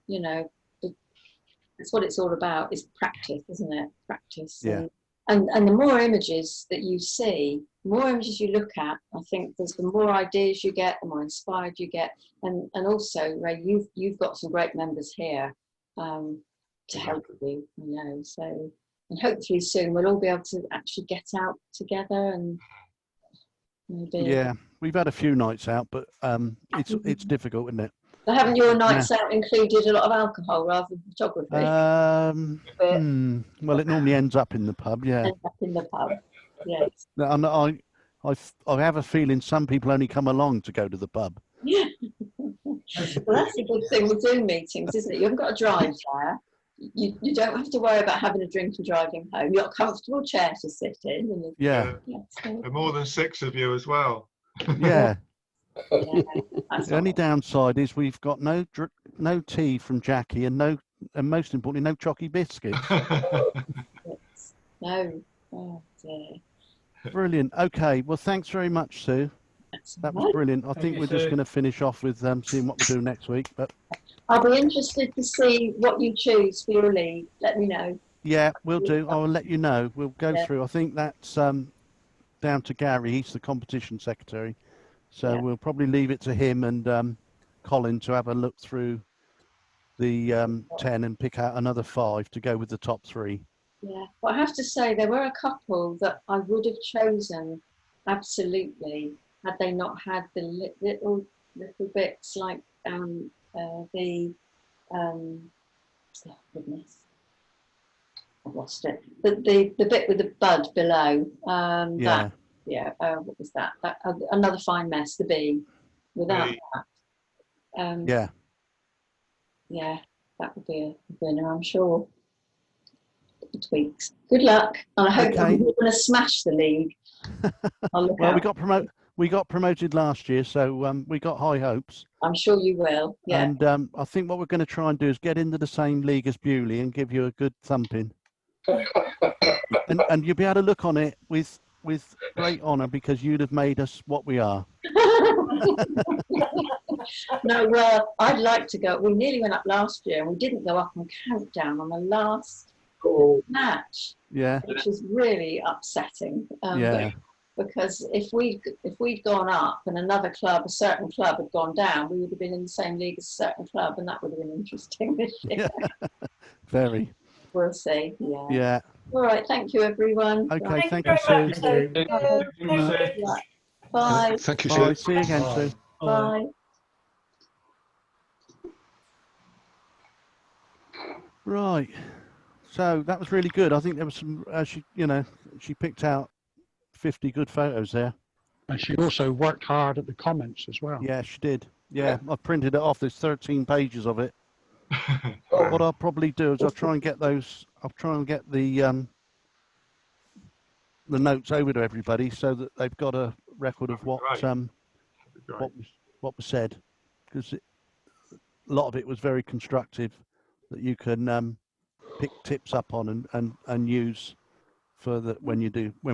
That's what it's all about, is practice, isn't it? Practice. Yeah. And the more images that you see, the more images you look at, I think the more ideas you get, the more inspired you get. And also, Ray, you've got some great members here to help you, So, and hopefully soon we'll all be able to actually get out together and maybe. Yeah, we've had a few nights out, but it's difficult, isn't it? So haven't your nights out included a lot of alcohol rather than photography? Well, it normally ends up in the pub, yeah. Ends up in the pub, yes. And I have a feeling some people only come along to go to the pub. Yeah. Well, that's a good thing with Zoom meetings, isn't it? You haven't got to drive there. You don't have to worry about having a drink and driving home. You've got a comfortable chair to sit in. And yeah. There are more than 6 of you as well. Yeah. Yeah, the only downside is we've got no tea from Jackie and most importantly no chocky biscuits. No. Oh dear. Brilliant. Okay. Well, thanks very much, Sue. That was brilliant. I think we're just going to finish off with seeing what we do next week. But I'll be interested to see what you choose for your league. Let me know. Yeah, we'll do. I'll let you know. We'll go through. I think that's down to Gary. He's the competition secretary. So we'll probably leave it to him and Colin to have a look through the 10 and pick out another 5 to go with the top 3. Yeah, well, I have to say there were a couple that I would have chosen absolutely had they not had the little bits like oh goodness, I've lost it. The bit with the bud below. What was that? Another fine mess. The B. Without that, that would be a winner, I'm sure. Tweaks. Good luck, and I hope you're going to smash the league. Well, we got promoted last year, so we got high hopes. I'm sure you will. Yeah. And I think what we're going to try and do is get into the same league as Bewley and give you a good thumping. and you'll be able to look on it with great honour because you'd have made us what we are. No, well, I'd like to go. We nearly went up last year and we didn't go up on countdown on the last match. Yeah. Which was really upsetting. Yeah. because if we'd gone up and another club, a certain club, had gone down, we would have been in the same league as a certain club, and that would have been interesting this year. Very. We'll see. Yeah. Yeah. All right. Thank you, everyone. Okay. Right. Thank you, Sue. Thank you. Yeah. Bye. Thank you, Bye. Sue. See you again, Sue. Bye. Right. So that was really good. I think there was some. She picked out 50 good photos there. And she also worked hard at the comments as well. Yeah, she did. Yeah, I printed it off. There's 13 pages of it. What I'll probably do is I'll try and get those. I'll try and get the notes over to everybody so that they've got a record of what was said, because a lot of it was very constructive that you can pick tips up on and use for the when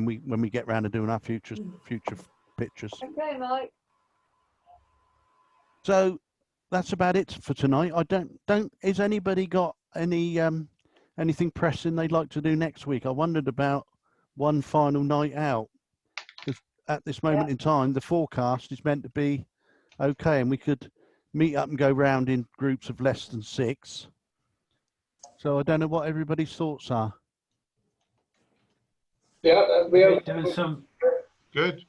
we get round to doing our future pictures. Okay, Mike. So that's about it for tonight. I don't. Has anybody got any anything pressing they'd like to do next week? I wondered about one final night out, because at this moment in time, the forecast is meant to be okay, and we could meet up and go round in groups of less than 6. So I don't know what everybody's thoughts are. Yeah, we have Doing some Good.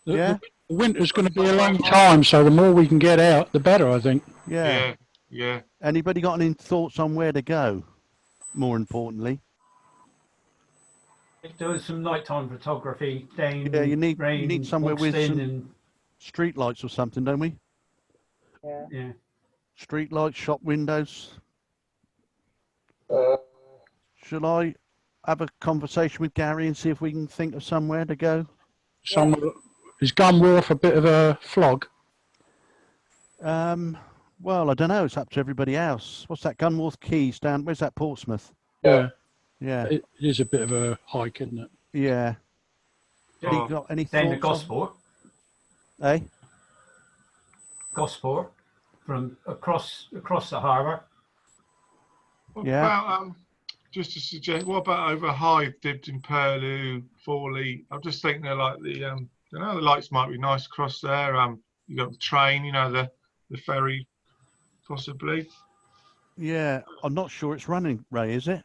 Yeah. The winter's going to be a long time, so the more we can get out, the better, I think. Yeah. Yeah. Anybody got any thoughts on where to go? More importantly. doing some nighttime photography down. Yeah, you need somewhere with some street lights or something, don't we? Yeah. Yeah. Street lights, shop windows. uh, Shall I have a conversation with Gary and see if we can think of somewhere to go? Somewhere, is Gunwharf a bit of a flog? Well, I don't know. It's up to everybody else. What's that? Gunwharf Keys down. Where's that? Portsmouth. yeah. Yeah. It is a bit of a hike, isn't it? Yeah. Have you got any Down to thoughts? Gosport. Gosport from across the harbour. What Yeah. about, just to suggest, what about over Hythe, Dibden, Purley, Forley? I'm just thinking they're like the lights might be nice across there. You got the train, the ferry, possibly. Yeah. I'm not sure it's running, Ray, is it?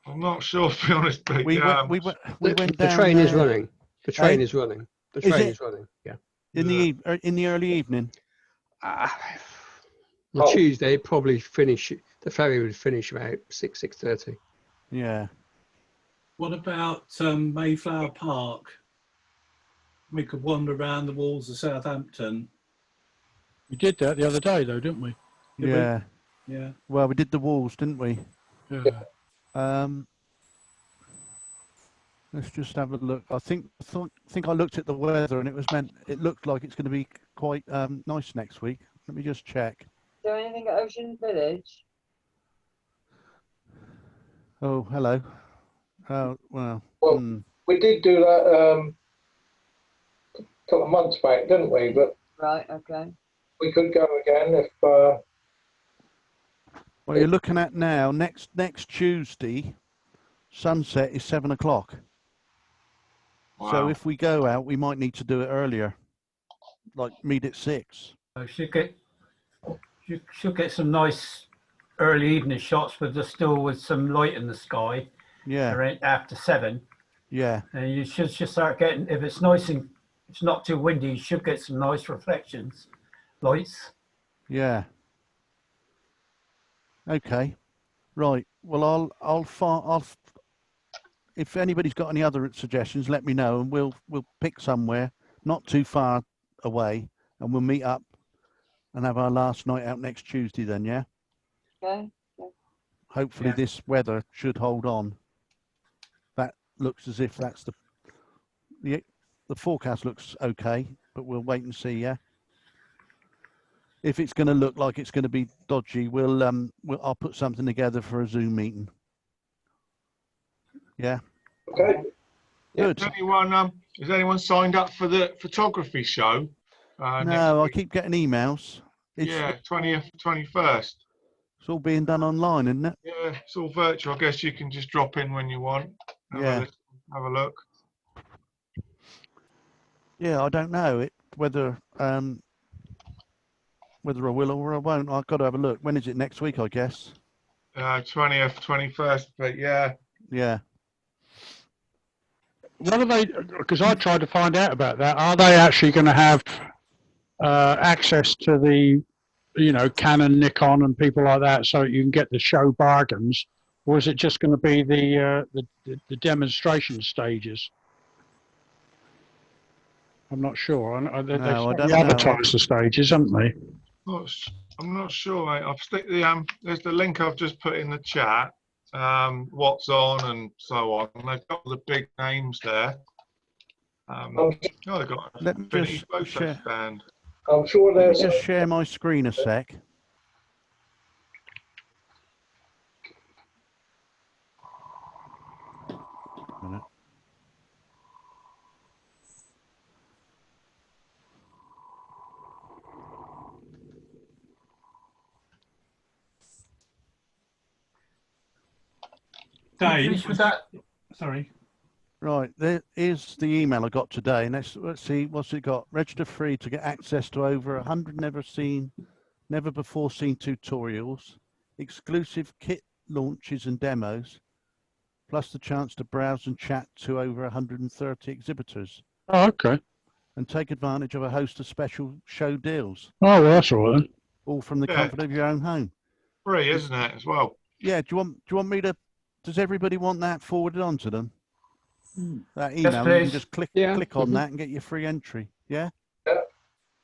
I'm not sure, to be honest. But, We went The down train is there running. The train Eh? is running. The Is train it? is running. Yeah. in the early evening. On Oh. Tuesday, probably finish. The ferry would finish about 6:30. Yeah. What about Mayflower Park? We could wander around the walls of Southampton. We did that the other day, though, didn't we? Did we? Yeah. Yeah. Well, we did the walls, didn't we? Yeah. Let's just have a look. I think I looked at the weather and it looked like it's going to be quite nice next week. Let me just check. Is there anything at Ocean Village? Oh, hello. Oh, well. Well, we did do that a couple of months back, didn't we? But Right, okay. we could go again if. Well, you're looking at now, next Tuesday, sunset is 7 o'clock. Wow. So if we go out, we might need to do it earlier, like meet at 6. You should get some nice early evening shots with some light in the sky. Yeah. Around after 7, Yeah. and you should just start getting. If it's nice and it's not too windy, you should get some nice reflections, lights. Yeah. Okay. Right. Well, I'll if anybody's got any other suggestions, let me know, and we'll pick somewhere not too far away, and we'll meet up and have our last night out next Tuesday. Then, yeah. Okay. Hopefully, this weather should hold on. That looks as if that's the forecast looks okay, but we'll wait and see. Yeah. If it's going to look like it's going to be dodgy, I'll put something together for a Zoom meeting. Yeah. Okay. Good. Is anyone signed up for the photography show? No, I keep getting emails. It's 20th, 21st. It's all being done online, isn't it? Yeah, it's all virtual. I guess you can just drop in when you want. Have a look. Yeah, I don't know whether I will or I won't. I've got to have a look. When is it? Next week, I guess. 20th, 21st, but yeah. Yeah. What are they? Because I tried to find out about that. Are they actually going to have access to the, Canon, Nikon, and people like that, so you can get the show bargains, or is it just going to be the demonstration stages? I'm not sure. They've No, I don't certainly know. advertised the stages, haven't they? I'm not sure, mate. I've stick the there's the link I've just put in the chat. What's on and so on. And they've got the big names there. They've got an Let me Infinity just photo share. stand. I'm sure Let me there's. just share my screen a sec. Dave, Finish with that. sorry. Right, there is the email I got today. Let's see, what's it got? Register free to get access to over 100 never before seen tutorials, exclusive kit launches and demos, plus the chance to browse and chat to over 130 exhibitors. Oh, okay. And take advantage of a host of special show deals. Oh, well, that's all right. All from the comfort of your own home. Free, isn't it, as well? Yeah, do you want me to, does everybody want that forwarded on to them? That email, Yes, you can please. just click Yeah. on that and get your free entry. Yeah?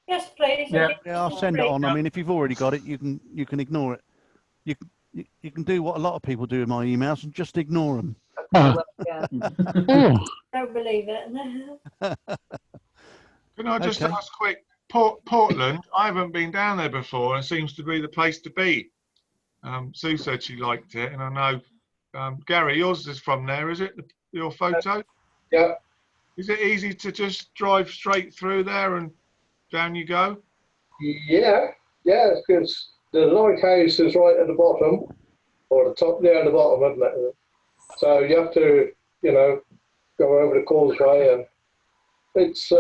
Yes, please. Yeah. Yeah, I'll send it on. I mean, if you've already got it, you can ignore it. You can do what a lot of people do in my emails and just ignore them. Well, yeah. Oh, Don't believe it. Can I just Okay. ask quick? Portland, I haven't been down there before, and it seems to be the place to be. Sue said she liked it, and I know Gary, yours is from there, is it? Your photo? Yeah. Is it easy to just drive straight through there and down you go? Yeah, because the lighthouse is right at the bottom, or the top near the bottom, isn't it? So you have to, go over the causeway, and it's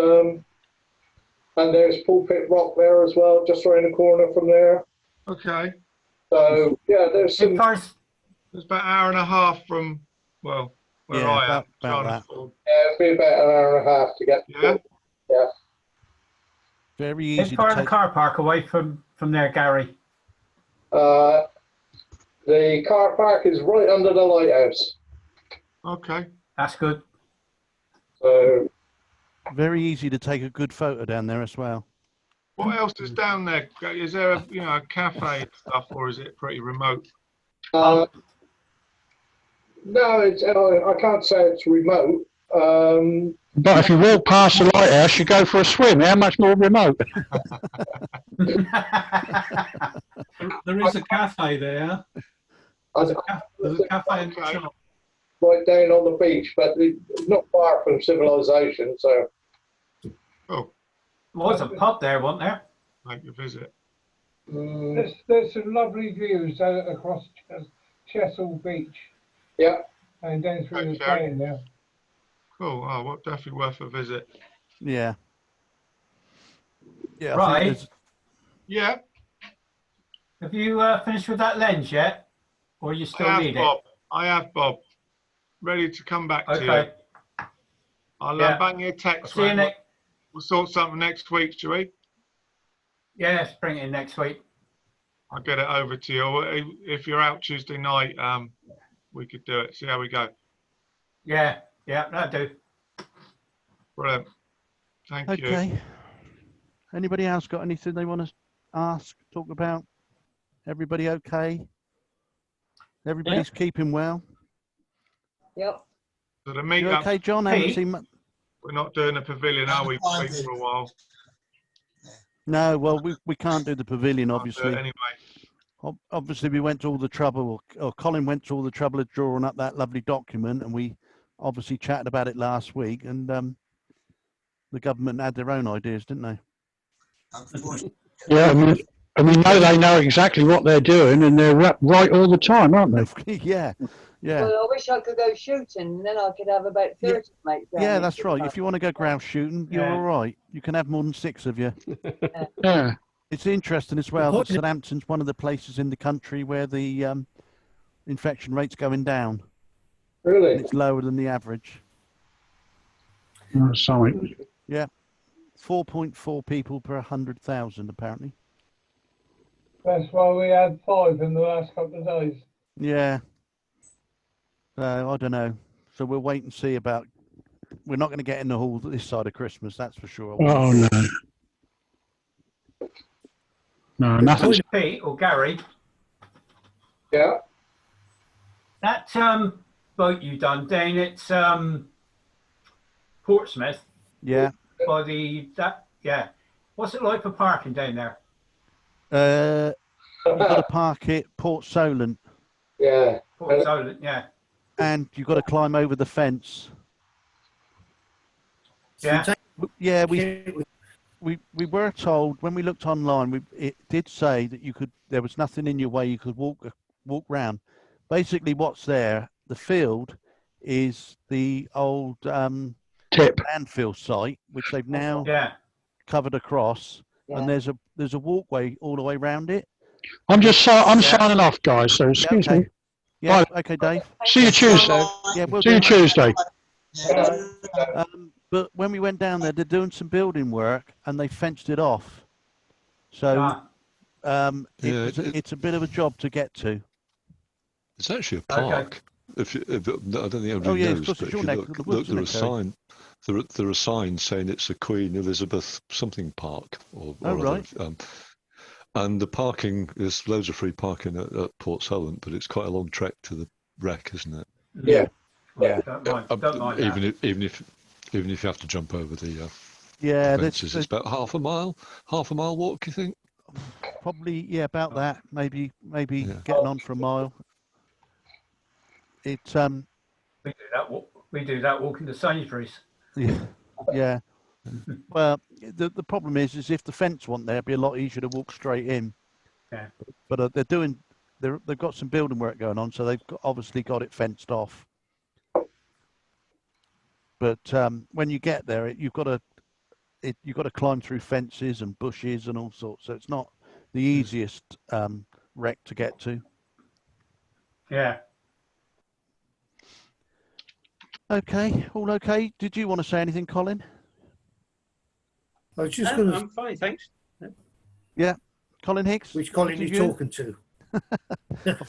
and there's Pulpit Rock there as well, just around the corner from there. Okay. So yeah, there's some. It's about an hour and a half from, well, where Yeah, I am. about trying that. to afford- Yeah, it'll be about an hour and a half to get. Yeah. Yeah. Very How easy far to the take. car park away from there, Gary? The car park is right under the lighthouse. Okay. That's good. So Very easy to take a good photo down there as well. What else is down there? Is there a cafe and stuff, or is it pretty remote? no, it's I can't say it's remote. but if you walk past the lighthouse, you go for a swim. How much more remote? There is a cafe there. There's a cafe in the shop. Right down on the beach, but it's not far from civilization. So. Oh. Was a pub there, wasn't there? Make a visit. There's some lovely views across Chesil Beach. Yeah. And then through the Gary. plain there. Cool. Oh, well, definitely worth a visit. Yeah. Yeah. Right. Yeah. Have you finished with that lens yet? Or you still need Bob. it? I have, Bob. Ready to come back to Okay. you. I'll bang you a text. See you next. We'll sort something next week, shall we? Yeah, bring it in next week. I'll get it over to you. If you're out Tuesday night, we could do it. See how we go. Yeah, that'll do. Brilliant. Thank you. Okay. Anybody else got anything they want to ask, talk about? Everybody okay? Everybody's keeping well? Yep. So the You meet okay, John? Haven't seen much. We're not doing a pavilion, are we? Wait for a while. No, well, we can't do the pavilion, Can't do obviously. it anyway. Obviously, we went to all the trouble, or Colin went to all the trouble of drawing up that lovely document, and we obviously chatted about it last week, and the government had their own ideas, didn't they? Yeah, I mean, And we know they know exactly what they're doing, and they're right all the time, aren't they? Yeah, yeah. Well, I wish I could go shooting, and then I could have about 30 mates down Yeah, there, that's right. couldn't If you want to go grouse shooting, you're Yeah. all right. You can have more than 6 of you. Yeah. It's interesting as well that point is- Southampton's one of the places in the country where the infection rate's going down. And Really? it's lower than the average. Something. Yeah. 4.4 people per 100,000 apparently. That's why we had 5 in the last couple of days. Yeah. So I don't know. So we'll wait and see about. We're not going to get in the hall this side of Christmas, that's for sure. Oh no. No, nothing. Point of Pete or Gary, Yeah. that boat you done down at Portsmouth Yeah. by yeah. What's it like for parking down there? You've got to park it Port Solent, Yeah. Port Solent, yeah. and you've got to climb over the fence. Yeah. Yeah, we were told when we looked online. It did say that you could. There was nothing in your way. You could walk round. Basically, what's there? The field is the old Tip. landfill site, which they've now Yeah. covered across, Yeah. and there's a walkway all the way around it. I'm signing off, guys. So excuse okay. me. Yeah. Okay, Dave. See you Tuesday. Yeah, we'll See you do. Tuesday. But when we went down there, they're doing some building work, and they fenced it off. So it's a bit of a job to get to. It's actually a park. If I don't think everybody knows, but if you look, there are signs. There are signs saying it's a Queen Elizabeth something park or right. And the parking, there's loads of free parking at Port Solent, but it's quite a long trek to the wreck, isn't it? Yeah. Yeah. Don't mind even if you have to jump over the fences, it's about half a mile walk. You think? Probably, yeah, about that. Maybe getting on for a mile. It's we do that walking to Sainsbury's. Yeah. Well, the problem is if the fence wasn't there, it'd be a lot easier to walk straight in. Yeah. But they've got some building work going on, so they've obviously got it fenced off. But when you get there, you've got to climb through fences and bushes and all sorts. So it's not the easiest wreck to get to. Yeah. Okay, all okay. Did you want to say anything, Colin? I was just going to. I'm fine, thanks. Yeah, Colin Hicks. Which Colin are you talking to?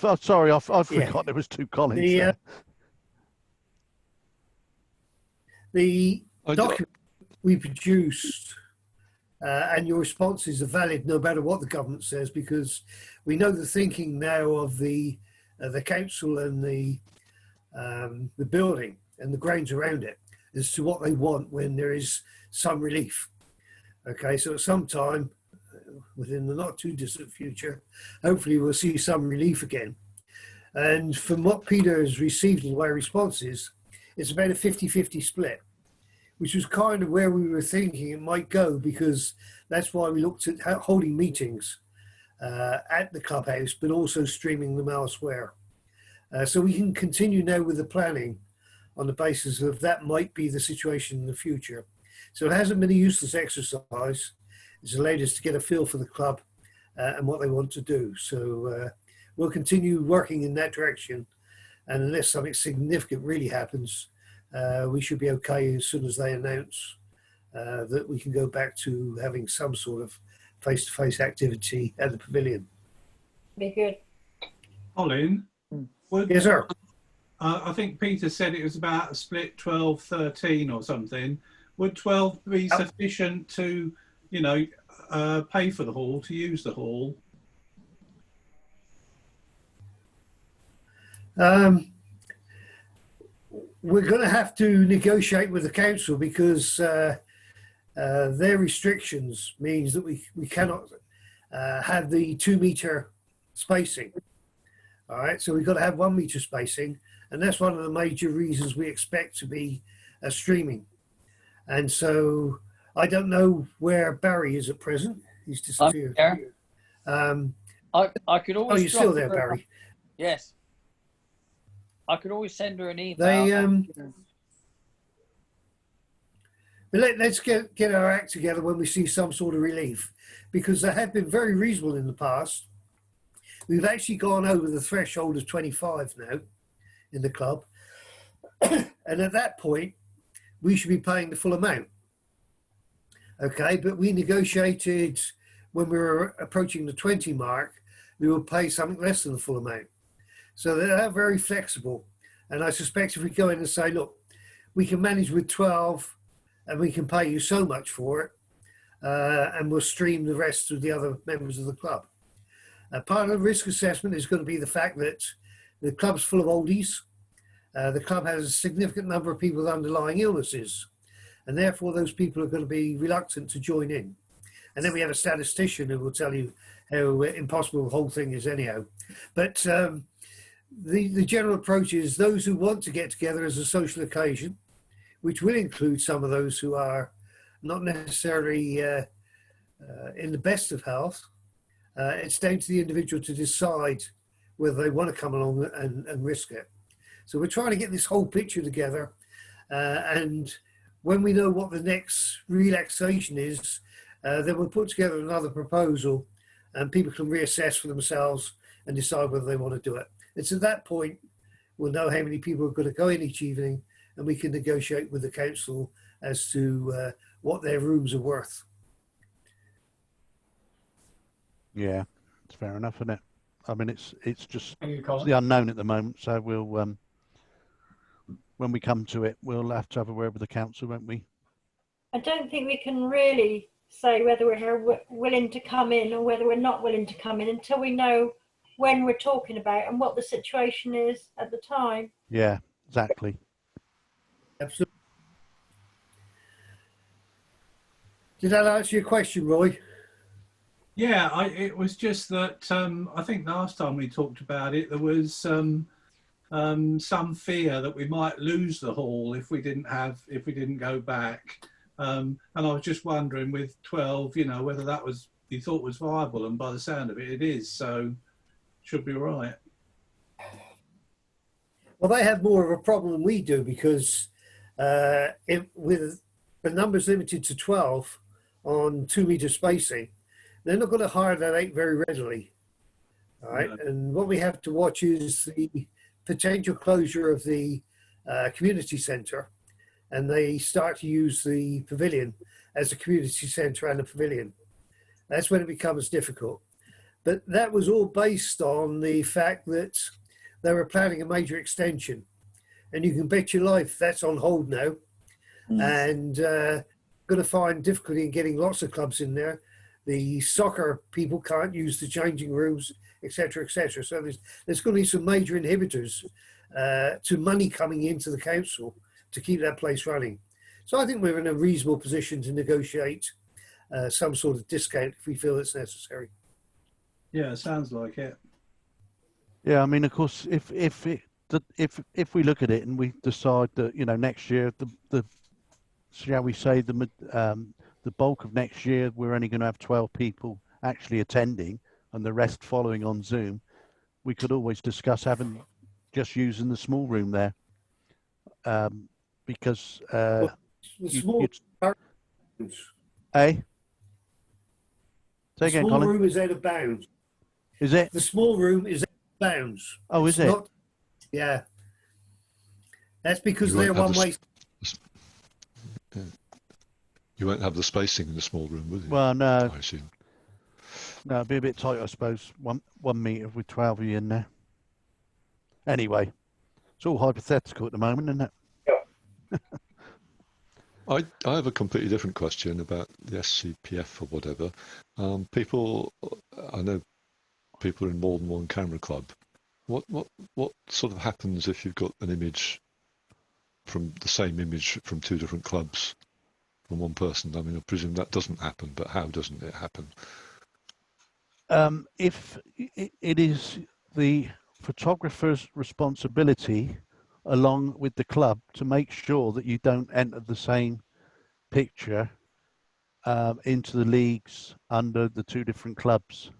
I'm sorry, I forgot there was 2 Collins. The document we produced and your responses are valid no matter what the government says, because we know the thinking now of the council and the building and the grounds around it as to what they want when there is some relief. Okay, so at some time within the not too distant future, hopefully we'll see some relief again. And from what Peter has received in the way of responses, it's about a 50-50 split, which was kind of where we were thinking it might go, because that's why we looked at holding meetings at the clubhouse, but also streaming them elsewhere. So we can continue now with the planning on the basis of that might be the situation in the future. So it hasn't been a useless exercise. It's allowed us to get a feel for the club and what they want to do. So we'll continue working in that direction. And unless something significant really happens, we should be okay as soon as they announce that we can go back to having some sort of face-to-face activity at the pavilion. Be good. Colin? Yes, sir. I think Peter said it was about a split 12-13 or something. Would 12 be sufficient to, pay for the hall, to use the hall? We're going to have to negotiate with the council, because their restrictions means that we cannot have the 2 meter spacing. All right, so we've got to have 1 meter spacing, and that's one of the major reasons we expect to be streaming. And so I don't know where Barry is at present. He's disappeared. I could always. Oh, you're still drop there, her a- Barry? Yes. I could always send her an email. But let's get our act together when we see some sort of relief, because they have been very reasonable in the past. We've actually gone over the threshold of 25 now in the club. And at that point, we should be paying the full amount. Okay, but we negotiated when we were approaching the 20 mark, we will pay something less than the full amount. So they're very flexible. And I suspect if we go in and say, look, we can manage with 12 and we can pay you so much for it, and we'll stream the rest to the other members of the club. Part of the risk assessment is going to be the fact that the club's full of oldies. The club has a significant number of people with underlying illnesses, and therefore those people are going to be reluctant to join in. And then we have a statistician who will tell you how impossible the whole thing is anyhow. But the general approach is those who want to get together as a social occasion, which will include some of those who are not necessarily in the best of health. It's down to the individual to decide whether they want to come along and risk it. So we're trying to get this whole picture together, and when we know what the next relaxation is, then we'll put together another proposal and people can reassess for themselves and decide whether they want to do it. It's at that point we'll know how many people are going to go in each evening, and we can negotiate with the council as to what their rooms are worth. Yeah, it's fair enough, isn't it? I mean, it's just it's the unknown at the moment, so we'll when we come to it, we'll have to have a word with the council, won't we? I don't think we can really say whether we're willing to come in or whether we're not willing to come in until we know when we're talking about and what the situation is at the time. Yeah, exactly. Absolutely. Did that answer your question, Roy? Yeah, it was just that I think last time we talked about it, there was some fear that we might lose the hall if we didn't go back. And I was just wondering with 12, you know, whether that was you thought was viable, and by the sound of it, it is. So should be all right. Well, they have more of a problem than we do because with the numbers limited to 12 on 2 meter spacing, they're not going to hire that 8 very readily. All right. No. And what we have to watch is the potential closure of the community centre, and they start to use the pavilion as a community centre and a pavilion. That's when it becomes difficult. But that was all based on the fact that they were planning a major extension. And you can bet your life that's on hold now. And going to find difficulty in getting lots of clubs in there. The soccer people can't use the changing rooms, etc., etc. So there's going to be some major inhibitors to money coming into the council to keep that place running. So I think we're in a reasonable position to negotiate some sort of discount if we feel it's necessary. Yeah, it sounds like it. Yeah, I mean, of course, if we look at it and we decide that, you know, next year the shall we say the bulk of next year we're only going to have 12 people actually attending and the rest following on Zoom, we could always discuss just using the small room there, because the small Say again, small Colin. room is out of bounds. Is it? The small room is out of bounds. Oh, is it? Not, yeah. That's because they're one way. You won't have the spacing in the small room, will you? Well, no. I assume. No, it'd be a bit tight, I suppose. One metre with 12 of you in there. Anyway, it's all hypothetical at the moment, isn't it? Yeah. I have a completely different question about the SCPF or whatever. I know people in more than one camera club. What sort of happens if you've got an image from the same image from 2 different clubs from one person? I mean, I presume that doesn't happen, but how doesn't it happen? If it is the photographer's responsibility, along with the club, to make sure that you don't enter the same picture into the leagues under the 2 different clubs.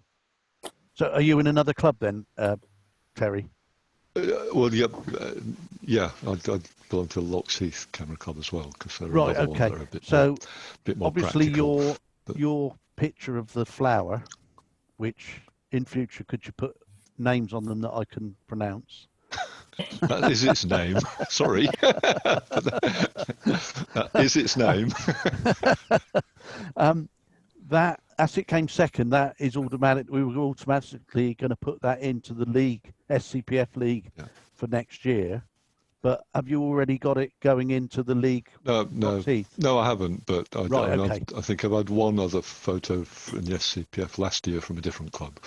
So are you in another club then, Terry? Well, yeah, I belong to Loxheath Camera Club as well, because there are Right. other ones Okay. that are a bit So more, bit more obviously practical. your picture of the flower, which in future could you put names on them that I can pronounce? That is its name. Sorry. That is its name. That, as it came second, that is automatic. We were automatically going to put that into the league, SCPF league, for next year. But have you already got it going into the league? No, I haven't. But I think I've had one other photo in the SCPF last year from a different club.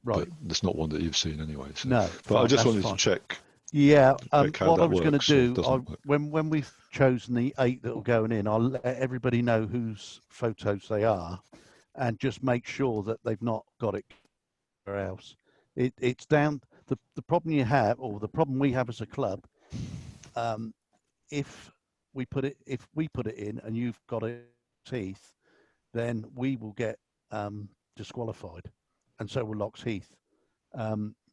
Right. But it's not one that you've seen anyway. So. No. But I just wanted to check. Yeah. Check how what that I was going to do, work. when we've chosen the 8 that are going in, I'll let everybody know whose photos they are, and just make sure that they've not got it anywhere else. It's down. The problem you have, or the problem we have as a club, if we put it in and you've got it teeth, then we will get disqualified, and so will Loxheath.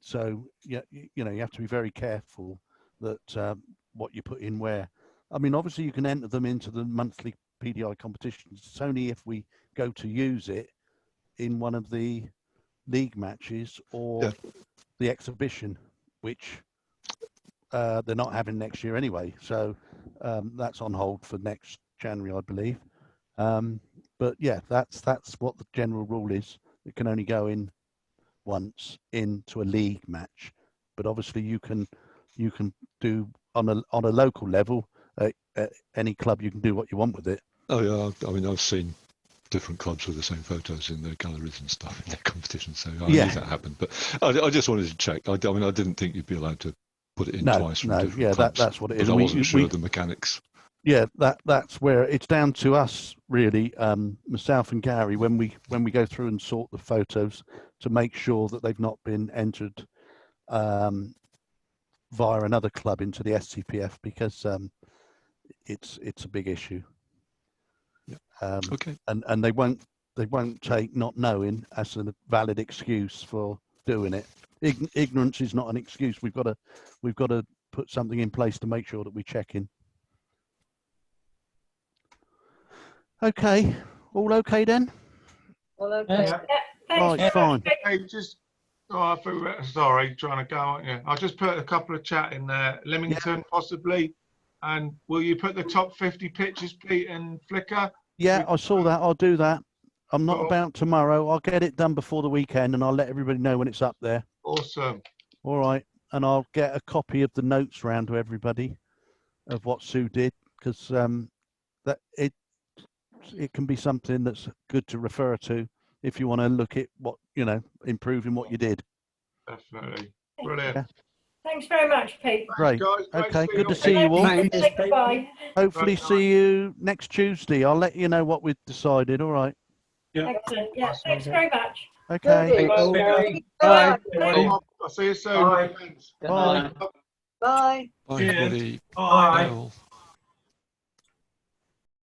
So yeah, you know, you have to be very careful that what you put in where. I mean, obviously you can enter them into the monthly PDI competitions. It's only if we go to use it in one of the league matches or the exhibition, which they're not having next year anyway. So that's on hold for next January, I believe. But yeah, that's what the general rule is. It can only go in once into a league match, but obviously you can do on a local level at any club. You can do what you want with it. Oh yeah, I mean I've seen different clubs with the same photos in their galleries and stuff in their competitions, so I knew that happened. But I just wanted to check. I mean I didn't think you'd be allowed to put it in twice from different clubs. That's what it is. But I wasn't sure of the mechanics. Yeah, that's where it's down to us really, myself and Gary, when we go through and sort the photos to make sure that they've not been entered via another club into the SCPF, because it's a big issue. Okay. And they won't take not knowing as a valid excuse for doing it. Ignorance is not an excuse. We've got to put something in place to make sure that we check in. Okay, all okay then? All okay. Right, fine. Hey, sorry, trying to go on. Yeah, I'll just put a couple of chat in there. Leamington, possibly. And will you put the top 50 pictures, Pete, and Flickr? Yeah, I saw that. I'll do that. I'm not about tomorrow. I'll get it done before the weekend, and I'll let everybody know when it's up there. Awesome. All right, and I'll get a copy of the notes round to everybody of what Sue did, because that it can be something that's good to refer to if you want to look at what, you know, improving what you did. Definitely. Brilliant. Yeah. Thanks very much, Pete. Great. Guys, Okay, good to see you all. Say goodbye. Hopefully see you next Tuesday. I'll let you know what we've decided. All right. Excellent. Yeah, thanks very much. Okay. Bye. I'll see you soon. Bye. Bye. Bye, everybody. Bye. Bye.